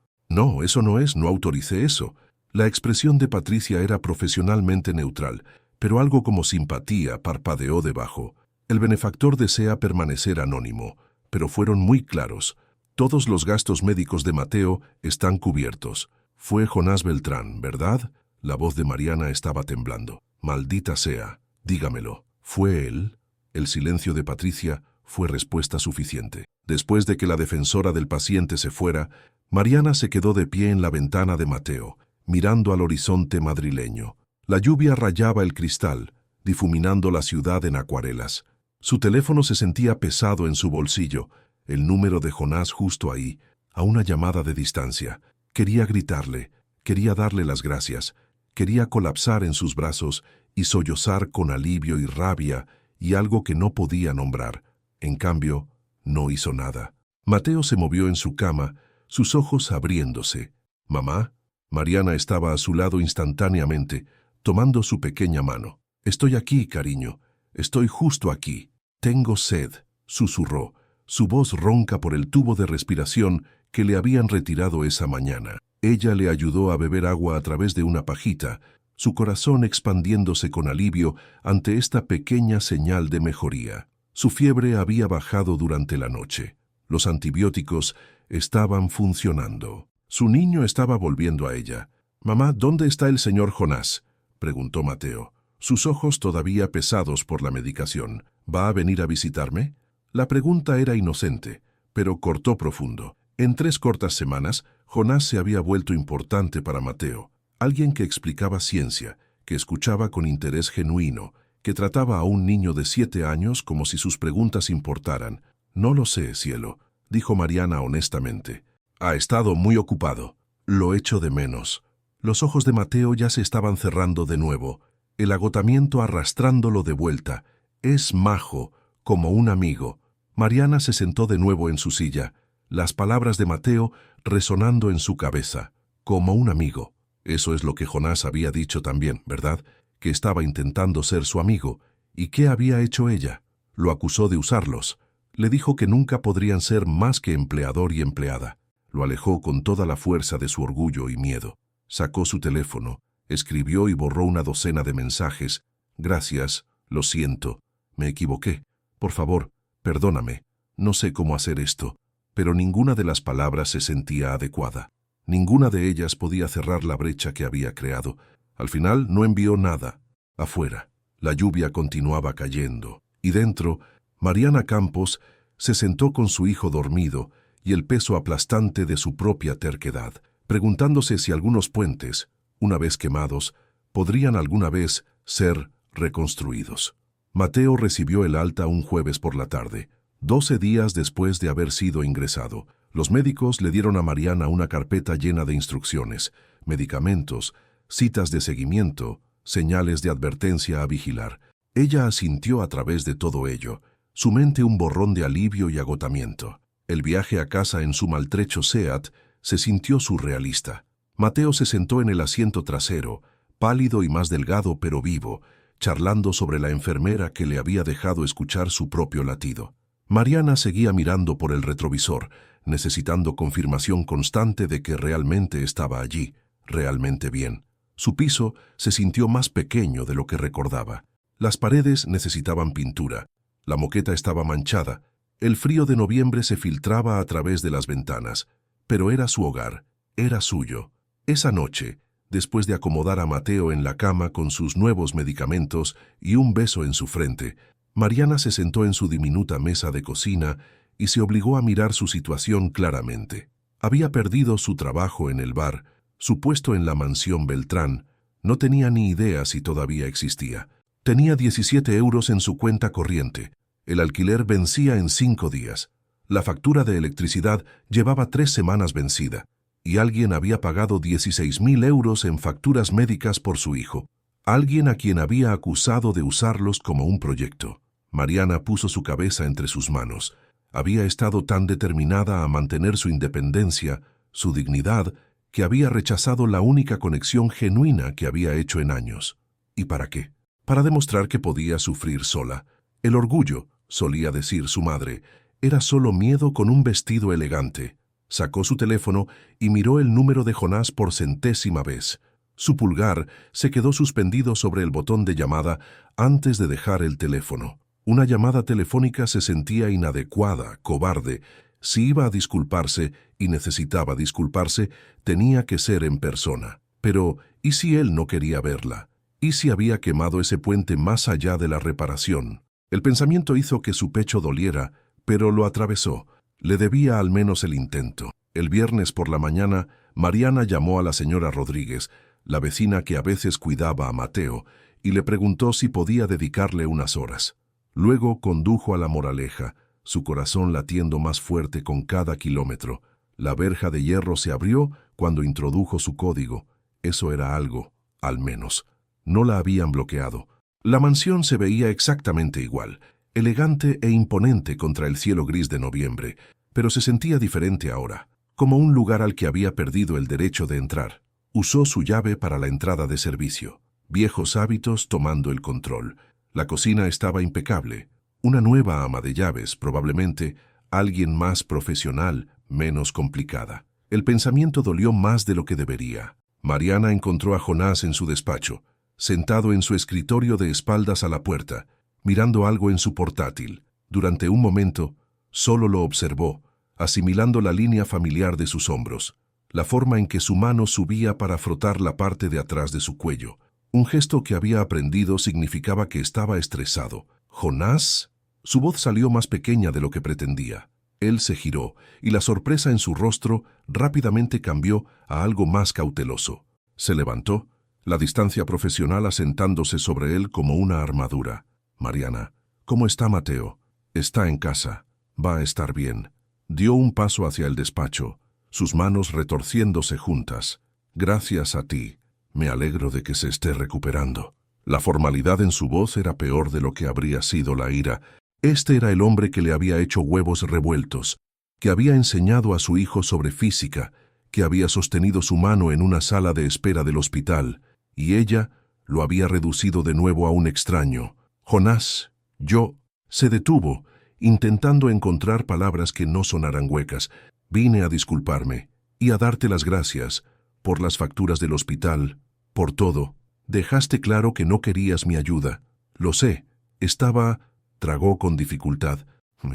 eso no autoricé eso. La expresión de Patricia era profesionalmente neutral, pero algo como simpatía parpadeó debajo. El benefactor desea permanecer anónimo, pero fueron muy claros. Todos los gastos médicos de Mateo están cubiertos. Fue Jonás Beltrán, ¿verdad? La voz de Mariana estaba temblando. Maldita sea, dígamelo. ¿Fue él? El silencio de Patricia fue respuesta suficiente. Después de que la defensora del paciente se fuera, Mariana se quedó de pie en la ventana de Mateo, mirando al horizonte madrileño. La lluvia rayaba el cristal, difuminando la ciudad en acuarelas. Su teléfono se sentía pesado en su bolsillo, el número de Jonás justo ahí, a una llamada de distancia. Quería gritarle, quería darle las gracias, quería colapsar en sus brazos y sollozar con alivio y rabia y algo que no podía nombrar. En cambio, no hizo nada. Mateo se movió en su cama, sus ojos abriéndose. «¿Mamá?» Mariana estaba a su lado instantáneamente, tomando su pequeña mano. «Estoy aquí, cariño. Estoy justo aquí. Tengo sed», susurró, su voz ronca por el tubo de respiración que le habían retirado esa mañana. Ella le ayudó a beber agua a través de una pajita, su corazón expandiéndose con alivio ante esta pequeña señal de mejoría. Su fiebre había bajado durante la noche. Los antibióticos estaban funcionando. Su niño estaba volviendo a ella. «Mamá, ¿dónde está el señor Jonás?», preguntó Mateo, sus ojos todavía pesados por la medicación. «¿Va a venir a visitarme?». La pregunta era inocente, pero cortó profundo. En 3 cortas semanas, Jonás se había vuelto importante para Mateo. Alguien que explicaba ciencia, que escuchaba con interés genuino, que trataba a un niño de 7 años como si sus preguntas importaran. «No lo sé, cielo», dijo Mariana honestamente. «Ha estado muy ocupado. Lo echo de menos». Los ojos de Mateo ya se estaban cerrando de nuevo, el agotamiento arrastrándolo de vuelta. «Es majo, como un amigo». Mariana se sentó de nuevo en su silla, las palabras de Mateo resonando en su cabeza. «Como un amigo». Eso es lo que Jonás había dicho también, ¿verdad? Que estaba intentando ser su amigo. ¿Y qué había hecho ella? Lo acusó de usarlos. Le dijo que nunca podrían ser más que empleador y empleada. Lo alejó con toda la fuerza de su orgullo y miedo. Sacó su teléfono, escribió y borró una docena de mensajes. «Gracias, lo siento, me equivoqué. Por favor, perdóname. No sé cómo hacer esto». Pero ninguna de las palabras se sentía adecuada. Ninguna de ellas podía cerrar la brecha que había creado. Al final no envió nada. Afuera, la lluvia continuaba cayendo. Y dentro, Mariana Campos se sentó con su hijo dormido y el peso aplastante de su propia terquedad, preguntándose si algunos puentes, una vez quemados, podrían alguna vez ser reconstruidos. Mateo recibió el alta un jueves por la tarde, 12 días después de haber sido ingresado. Los médicos le dieron a Mariana una carpeta llena de instrucciones, medicamentos, citas de seguimiento, señales de advertencia a vigilar. Ella asintió a través de todo ello, su mente un borrón de alivio y agotamiento. El viaje a casa en su maltrecho Seat se sintió surrealista. Mateo se sentó en el asiento trasero, pálido y más delgado pero vivo, charlando sobre la enfermera que le había dejado escuchar su propio latido. Mariana seguía mirando por el retrovisor, necesitando confirmación constante de que realmente estaba allí, realmente bien. Su piso se sintió más pequeño de lo que recordaba. Las paredes necesitaban pintura. La moqueta estaba manchada. El frío de noviembre se filtraba a través de las ventanas. Pero era su hogar, era suyo. Esa noche, después de acomodar a Mateo en la cama con sus nuevos medicamentos y un beso en su frente, Mariana se sentó en su diminuta mesa de cocina y se obligó a mirar su situación claramente. Había perdido su trabajo en el bar, su puesto en la mansión Beltrán. No tenía ni idea si todavía existía. Tenía 17 euros en su cuenta corriente. El alquiler vencía en 5 días. La factura de electricidad llevaba 3 semanas vencida. Y alguien había pagado 16.000 euros en facturas médicas por su hijo. Alguien a quien había acusado de usarlos como un proyecto. Mariana puso su cabeza entre sus manos. Había estado tan determinada a mantener su independencia, su dignidad, que había rechazado la única conexión genuina que había hecho en años. ¿Y para qué? Para demostrar que podía sufrir sola. El orgullo, solía decir su madre, era solo miedo con un vestido elegante. Sacó su teléfono y miró el número de Jonás por 100ª vez. Su pulgar se quedó suspendido sobre el botón de llamada antes de dejar el teléfono. Una llamada telefónica se sentía inadecuada, cobarde. Si iba a disculparse y necesitaba disculparse, tenía que ser en persona. Pero, ¿y si él no quería verla? ¿Y si había quemado ese puente más allá de la reparación? El pensamiento hizo que su pecho doliera, pero lo atravesó. Le debía al menos el intento. El viernes por la mañana, Mariana llamó a la señora Rodríguez, la vecina que a veces cuidaba a Mateo, y le preguntó si podía dedicarle unas horas. Luego condujo a La Moraleja, su corazón latiendo más fuerte con cada kilómetro. La verja de hierro se abrió cuando introdujo su código. Eso era algo, al menos. No la habían bloqueado. La mansión se veía exactamente igual, elegante e imponente contra el cielo gris de noviembre, pero se sentía diferente ahora, como un lugar al que había perdido el derecho de entrar. Usó su llave para la entrada de servicio. Viejos hábitos tomando el control. La cocina estaba impecable. Una nueva ama de llaves, probablemente, alguien más profesional, menos complicada. El pensamiento dolió más de lo que debería. Mariana encontró a Jonás en su despacho, sentado en su escritorio de espaldas a la puerta, mirando algo en su portátil. Durante un momento, solo lo observó, asimilando la línea familiar de sus hombros, la forma en que su mano subía para frotar la parte de atrás de su cuello. Un gesto que había aprendido significaba que estaba estresado. ¿Jonás? Su voz salió más pequeña de lo que pretendía. Él se giró, y la sorpresa en su rostro rápidamente cambió a algo más cauteloso. Se levantó, la distancia profesional asentándose sobre él como una armadura. Mariana, ¿cómo está Mateo? Está en casa. Va a estar bien. Dio un paso hacia el despacho, sus manos retorciéndose juntas. Gracias a ti. Me alegro de que se esté recuperando. La formalidad en su voz era peor de lo que habría sido la ira. Este era el hombre que le había hecho huevos revueltos, que había enseñado a su hijo sobre física, que había sostenido su mano en una sala de espera del hospital, y ella lo había reducido de nuevo a un extraño. Jonás, yo... Se detuvo, intentando encontrar palabras que no sonaran huecas. Vine a disculparme y a darte las gracias por las facturas del hospital, por todo. Dejaste claro que no querías mi ayuda. Lo sé. Tragó con dificultad.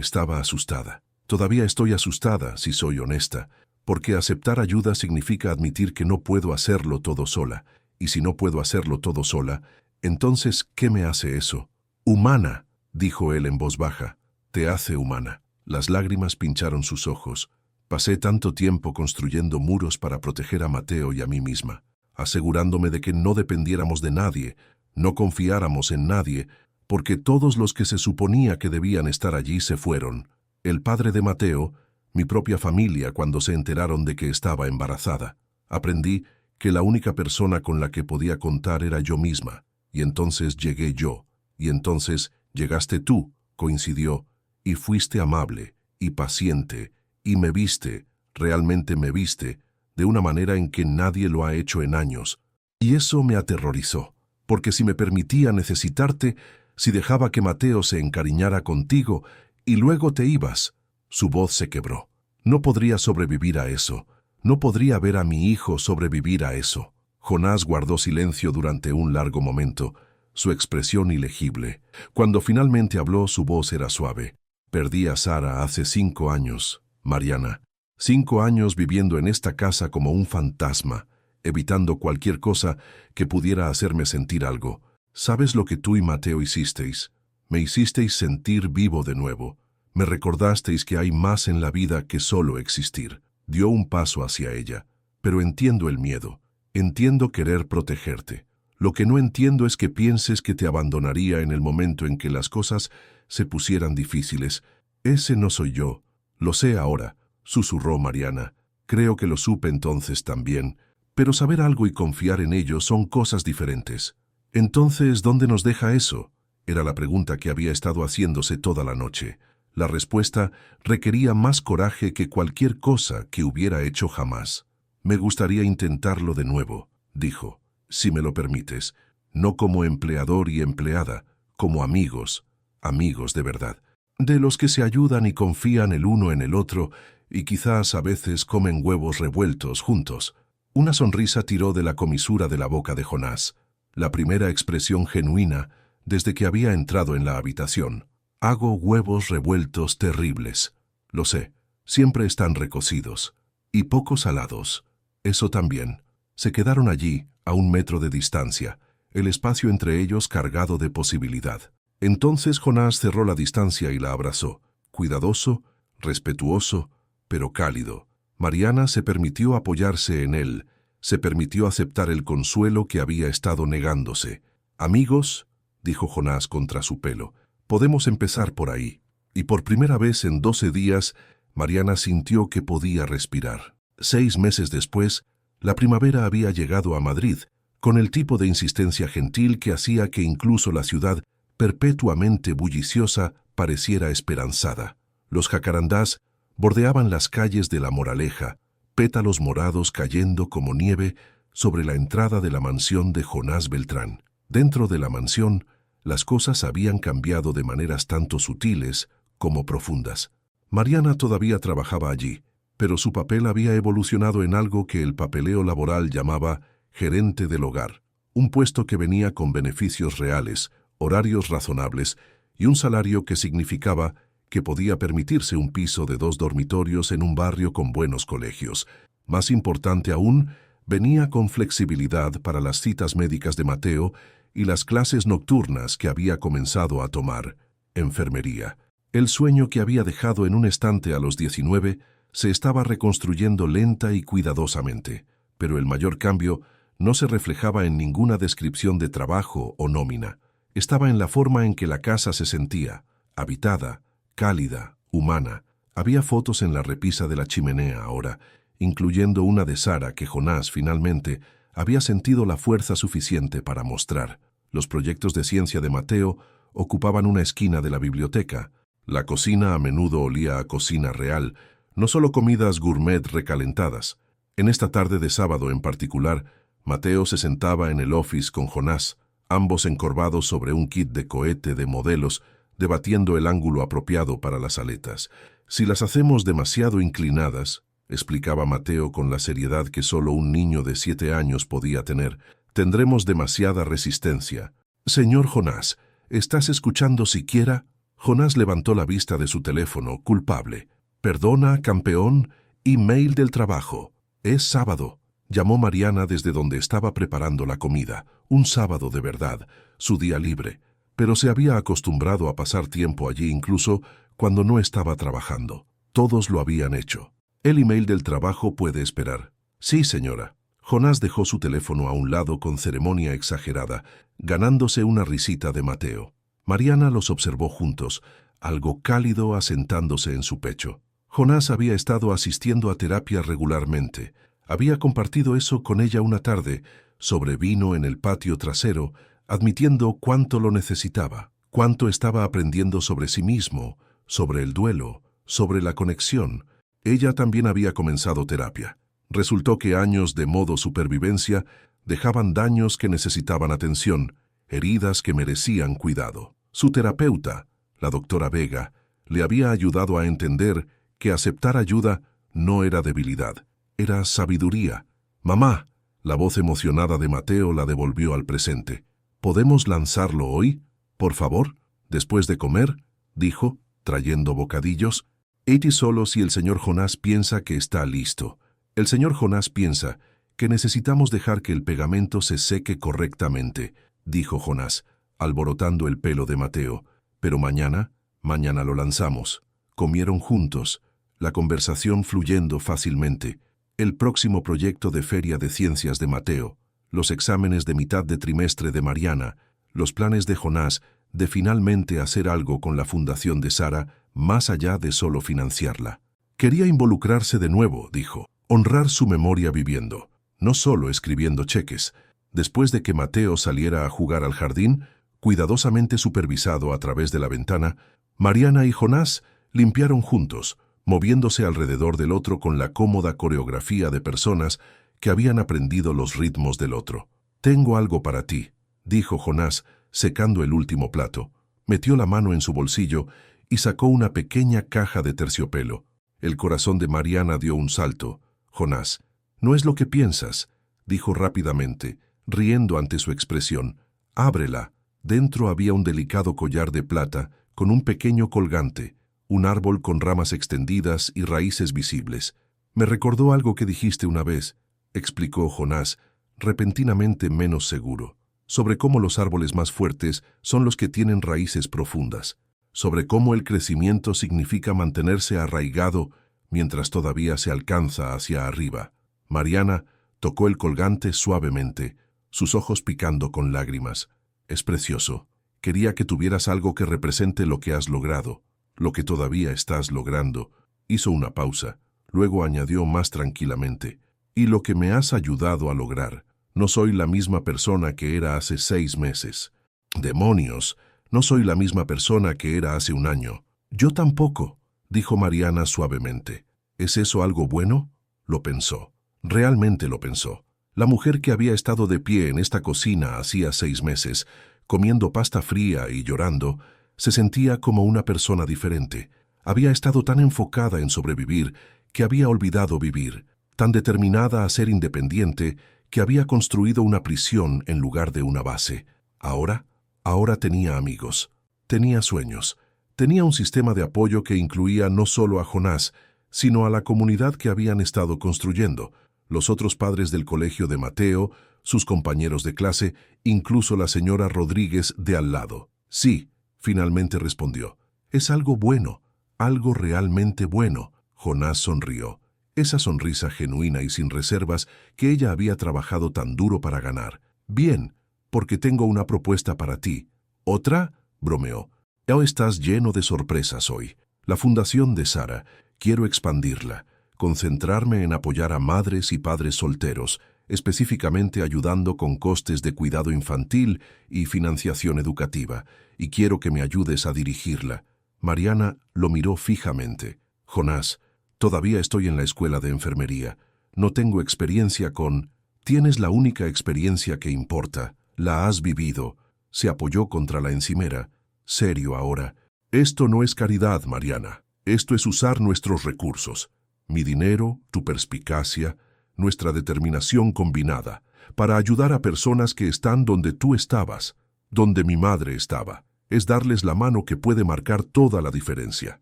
Estaba asustada. Todavía estoy asustada, si soy honesta, porque aceptar ayuda significa admitir que no puedo hacerlo todo sola. Y si no puedo hacerlo todo sola, entonces, ¿qué me hace eso? Humana, dijo él en voz baja. Te hace humana. Las lágrimas pincharon sus ojos. Pasé tanto tiempo construyendo muros para proteger a Mateo y a mí misma, asegurándome de que no dependiéramos de nadie, no confiáramos en nadie, porque todos los que se suponía que debían estar allí se fueron. El padre de Mateo, mi propia familia cuando se enteraron de que estaba embarazada. Aprendí que la única persona con la que podía contar era yo misma, y entonces llegué yo, y entonces llegaste tú, coincidió, y fuiste amable, y paciente, y me viste, realmente me viste, de una manera en que nadie lo ha hecho en años. Y eso me aterrorizó, porque si me permitía necesitarte, si dejaba que Mateo se encariñara contigo, y luego te ibas. Su voz se quebró. No podría sobrevivir a eso. No podría ver a mi hijo sobrevivir a eso. Jonás guardó silencio durante un largo momento, su expresión ilegible. Cuando finalmente habló, su voz era suave. Perdí a Sara hace 5 años, Mariana. 5 años viviendo en esta casa como un fantasma, evitando cualquier cosa que pudiera hacerme sentir algo. ¿Sabes lo que tú y Mateo hicisteis? Me hicisteis sentir vivo de nuevo. Me recordasteis que hay más en la vida que solo existir. Dio un paso hacia ella. Pero entiendo el miedo. Entiendo querer protegerte. Lo que no entiendo es que pienses que te abandonaría en el momento en que las cosas se pusieran difíciles. Ese no soy yo. Lo sé ahora, susurró Mariana. Creo que lo supe entonces también. Pero saber algo y confiar en ello son cosas diferentes. Entonces, ¿dónde nos deja eso? Era la pregunta que había estado haciéndose toda la noche. La respuesta requería más coraje que cualquier cosa que hubiera hecho jamás. Me gustaría intentarlo de nuevo, dijo, si me lo permites, no como empleador y empleada, como amigos, amigos de verdad, de los que se ayudan y confían el uno en el otro y quizás a veces comen huevos revueltos juntos. Una sonrisa tiró de la comisura de la boca de Jonás, la primera expresión genuina desde que había entrado en la habitación. Hago huevos revueltos terribles. Lo sé, siempre están recocidos. Y poco salados. Eso también. Se quedaron allí, a 1 metro de distancia, el espacio entre ellos cargado de posibilidad. Entonces Jonás cerró la distancia y la abrazó, cuidadoso, respetuoso, pero cálido. Mariana se permitió apoyarse en él, se permitió aceptar el consuelo que había estado negándose. Amigos, dijo Jonás contra su pelo, podemos empezar por ahí. Y por primera vez en 12 días, Mariana sintió que podía respirar. 6 meses después, la primavera había llegado a Madrid, con el tipo de insistencia gentil que hacía que incluso la ciudad, perpetuamente bulliciosa, pareciera esperanzada. Los jacarandás bordeaban las calles de La Moraleja, pétalos morados cayendo como nieve sobre la entrada de la mansión de Jonás Beltrán. Dentro de la mansión, las cosas habían cambiado de maneras tanto sutiles como profundas. Mariana todavía trabajaba allí, pero su papel había evolucionado en algo que el papeleo laboral llamaba gerente del hogar, un puesto que venía con beneficios reales, horarios razonables y un salario que significaba que podía permitirse un piso de 2 dormitorios en un barrio con buenos colegios. Más importante aún, venía con flexibilidad para las citas médicas de Mateo y las clases nocturnas que había comenzado a tomar. Enfermería. El sueño que había dejado en un estante a los 19 se estaba reconstruyendo lenta y cuidadosamente, pero el mayor cambio no se reflejaba en ninguna descripción de trabajo o nómina. Estaba en la forma en que la casa se sentía, habitada, cálida, humana. Había fotos en la repisa de la chimenea ahora, incluyendo una de Sara que Jonás finalmente había sentido la fuerza suficiente para mostrar. Los proyectos de ciencia de Mateo ocupaban una esquina de la biblioteca. La cocina a menudo olía a cocina real, no solo comidas gourmet recalentadas. En esta tarde de sábado en particular, Mateo se sentaba en el office con Jonás, ambos encorvados sobre un kit de cohete de modelos, debatiendo el ángulo apropiado para las aletas. Si las hacemos demasiado inclinadas, explicaba Mateo con la seriedad que solo un niño de 7 años podía tener, tendremos demasiada resistencia. Señor Jonás, ¿estás escuchando siquiera? Jonás levantó la vista de su teléfono, culpable. Perdona, campeón, email del trabajo. Es sábado. Llamó Mariana desde donde estaba preparando la comida. Un sábado de verdad, su día libre. Pero se había acostumbrado a pasar tiempo allí incluso cuando no estaba trabajando. Todos lo habían hecho. El email del trabajo puede esperar. Sí, señora. Jonás dejó su teléfono a un lado con ceremonia exagerada, ganándose una risita de Mateo. Mariana los observó juntos, algo cálido asentándose en su pecho. Jonás había estado asistiendo a terapia regularmente. Había compartido eso con ella una tarde, sobre vino en el patio trasero, admitiendo cuánto lo necesitaba, cuánto estaba aprendiendo sobre sí mismo, sobre el duelo, sobre la conexión. Ella también había comenzado terapia. Resultó que años de modo supervivencia dejaban daños que necesitaban atención, heridas que merecían cuidado. Su terapeuta, la doctora Vega, le había ayudado a entender que aceptar ayuda no era debilidad, era sabiduría. Mamá, La voz emocionada de Mateo la devolvió al presente. ¿Podemos lanzarlo hoy? Por favor, después de comer, dijo, trayendo bocadillos. Eiti solo si el señor Jonás piensa que está listo. El señor Jonás piensa que necesitamos dejar que el pegamento se seque correctamente, dijo Jonás, alborotando el pelo de Mateo. Pero mañana lo lanzamos. Comieron juntos, la conversación fluyendo fácilmente. El próximo proyecto de Feria de Ciencias de Mateo, los exámenes de mitad de trimestre de Mariana, los planes de Jonás de finalmente hacer algo con la fundación de Sara, más allá de solo financiarla. Quería involucrarse de nuevo, dijo, honrar su memoria viviendo, no solo escribiendo cheques. Después de que Mateo saliera a jugar al jardín, cuidadosamente supervisado a través de la ventana, Mariana y Jonás limpiaron juntos, moviéndose alrededor del otro con la cómoda coreografía de personas que habían aprendido los ritmos del otro. «Tengo algo para ti», dijo Jonás, secando el último plato. Metió la mano en su bolsillo y sacó una pequeña caja de terciopelo. El corazón de Mariana dio un salto. «Jonás, no es lo que piensas», dijo rápidamente, riendo ante su expresión. «Ábrela». Dentro había un delicado collar de plata con un pequeño colgante, un árbol con ramas extendidas y raíces visibles. «Me recordó algo que dijiste una vez», explicó Jonás, repentinamente menos seguro, sobre cómo los árboles más fuertes son los que tienen raíces profundas, sobre cómo el crecimiento significa mantenerse arraigado mientras todavía se alcanza hacia arriba. Mariana tocó el colgante suavemente, sus ojos picando con lágrimas. «Es precioso. Quería que tuvieras algo que represente lo que has logrado, lo que todavía estás logrando». Hizo una pausa, luego añadió más tranquilamente, «y lo que me has ayudado a lograr. No soy la misma persona que era hace 6 meses. ¡Demonios! No soy la misma persona que era hace un año». «Yo tampoco», dijo Mariana suavemente. «¿Es eso algo bueno?». Lo pensó. Realmente lo pensó. La mujer que había estado de pie en esta cocina hacía 6 meses, comiendo pasta fría y llorando, se sentía como una persona diferente. Había estado tan enfocada en sobrevivir que había olvidado vivir, tan determinada a ser independiente que había construido una prisión en lugar de una base. Ahora tenía amigos, tenía sueños, tenía un sistema de apoyo que incluía no solo a Jonás, sino a la comunidad que habían estado construyendo, los otros padres del colegio de Mateo, sus compañeros de clase, incluso la señora Rodríguez de al lado. «Sí», finalmente respondió. «Es algo bueno, algo realmente bueno». Jonás sonrió, esa sonrisa genuina y sin reservas que ella había trabajado tan duro para ganar. «Bien, porque tengo una propuesta para ti». «¿Otra?», bromeó. «Ya estás lleno de sorpresas hoy. La fundación de Sara, quiero expandirla, concentrarme en apoyar a madres y padres solteros, específicamente ayudando con costes de cuidado infantil y financiación educativa, y quiero que me ayudes a dirigirla». Mariana lo miró fijamente. «Jonás, todavía estoy en la escuela de enfermería. No tengo experiencia con...». «Tienes la única experiencia que importa. La has vivido». Se apoyó contra la encimera. Serio ahora. «Esto no es caridad, Mariana. Esto es usar nuestros recursos. Mi dinero, tu perspicacia, nuestra determinación combinada, para ayudar a personas que están donde tú estabas, donde mi madre estaba. Es darles la mano que puede marcar toda la diferencia».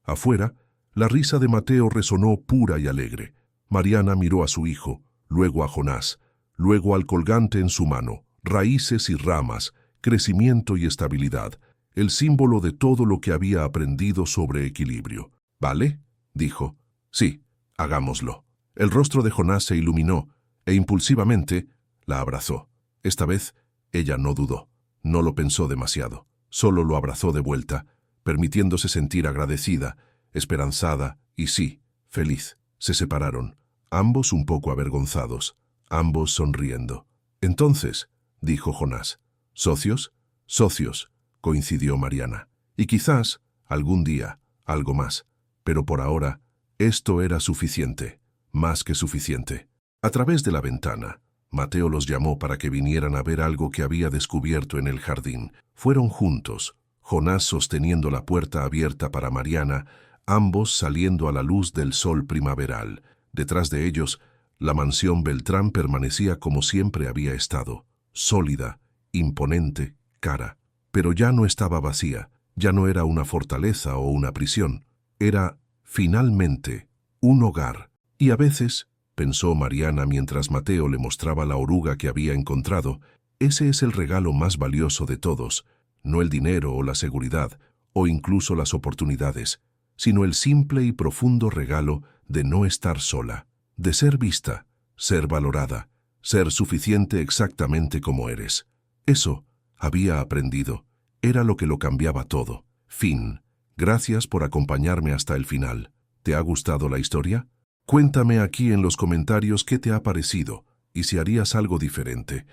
Afuera, la risa de Mateo resonó pura y alegre. Mariana miró a su hijo, luego a Jonás, luego al colgante en su mano, raíces y ramas, crecimiento y estabilidad, el símbolo de todo lo que había aprendido sobre equilibrio. «¿Vale?», dijo. «Sí, hagámoslo». El rostro de Jonás se iluminó e impulsivamente la abrazó. Esta vez ella no dudó, no lo pensó demasiado, solo lo abrazó de vuelta, permitiéndose sentir agradecida, esperanzada y sí, feliz. Se separaron, ambos un poco avergonzados, ambos sonriendo. «Entonces», dijo Jonás. «¿Socios?». «Socios», coincidió Mariana. «Y quizás, algún día, algo más. Pero por ahora, esto era suficiente, más que suficiente». A través de la ventana, Mateo los llamó para que vinieran a ver algo que había descubierto en el jardín. Fueron juntos, Jonás sosteniendo la puerta abierta para Mariana, ambos saliendo a la luz del sol primaveral. Detrás de ellos, La mansión Beltrán permanecía como siempre había estado, sólida, imponente, cara. Pero ya no estaba vacía, ya no era una fortaleza o una prisión. Era, finalmente, un hogar. Y a veces, pensó Mariana mientras Mateo le mostraba la oruga que había encontrado, ese es el regalo más valioso de todos, no el dinero o la seguridad, o incluso las oportunidades, sino el simple y profundo regalo de no estar sola, de ser vista, ser valorada, ser suficiente exactamente como eres. Eso, había aprendido, era lo que lo cambiaba todo. Fin. Gracias por acompañarme hasta el final. ¿Te ha gustado la historia? Cuéntame aquí en los comentarios qué te ha parecido y si harías algo diferente.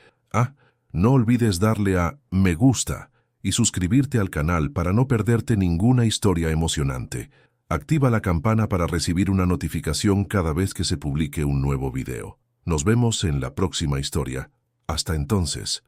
No olvides darle a me gusta y suscribirte al canal para no perderte ninguna historia emocionante. Activa la campana para recibir una notificación cada vez que se publique un nuevo video. Nos vemos en la próxima historia. Hasta entonces.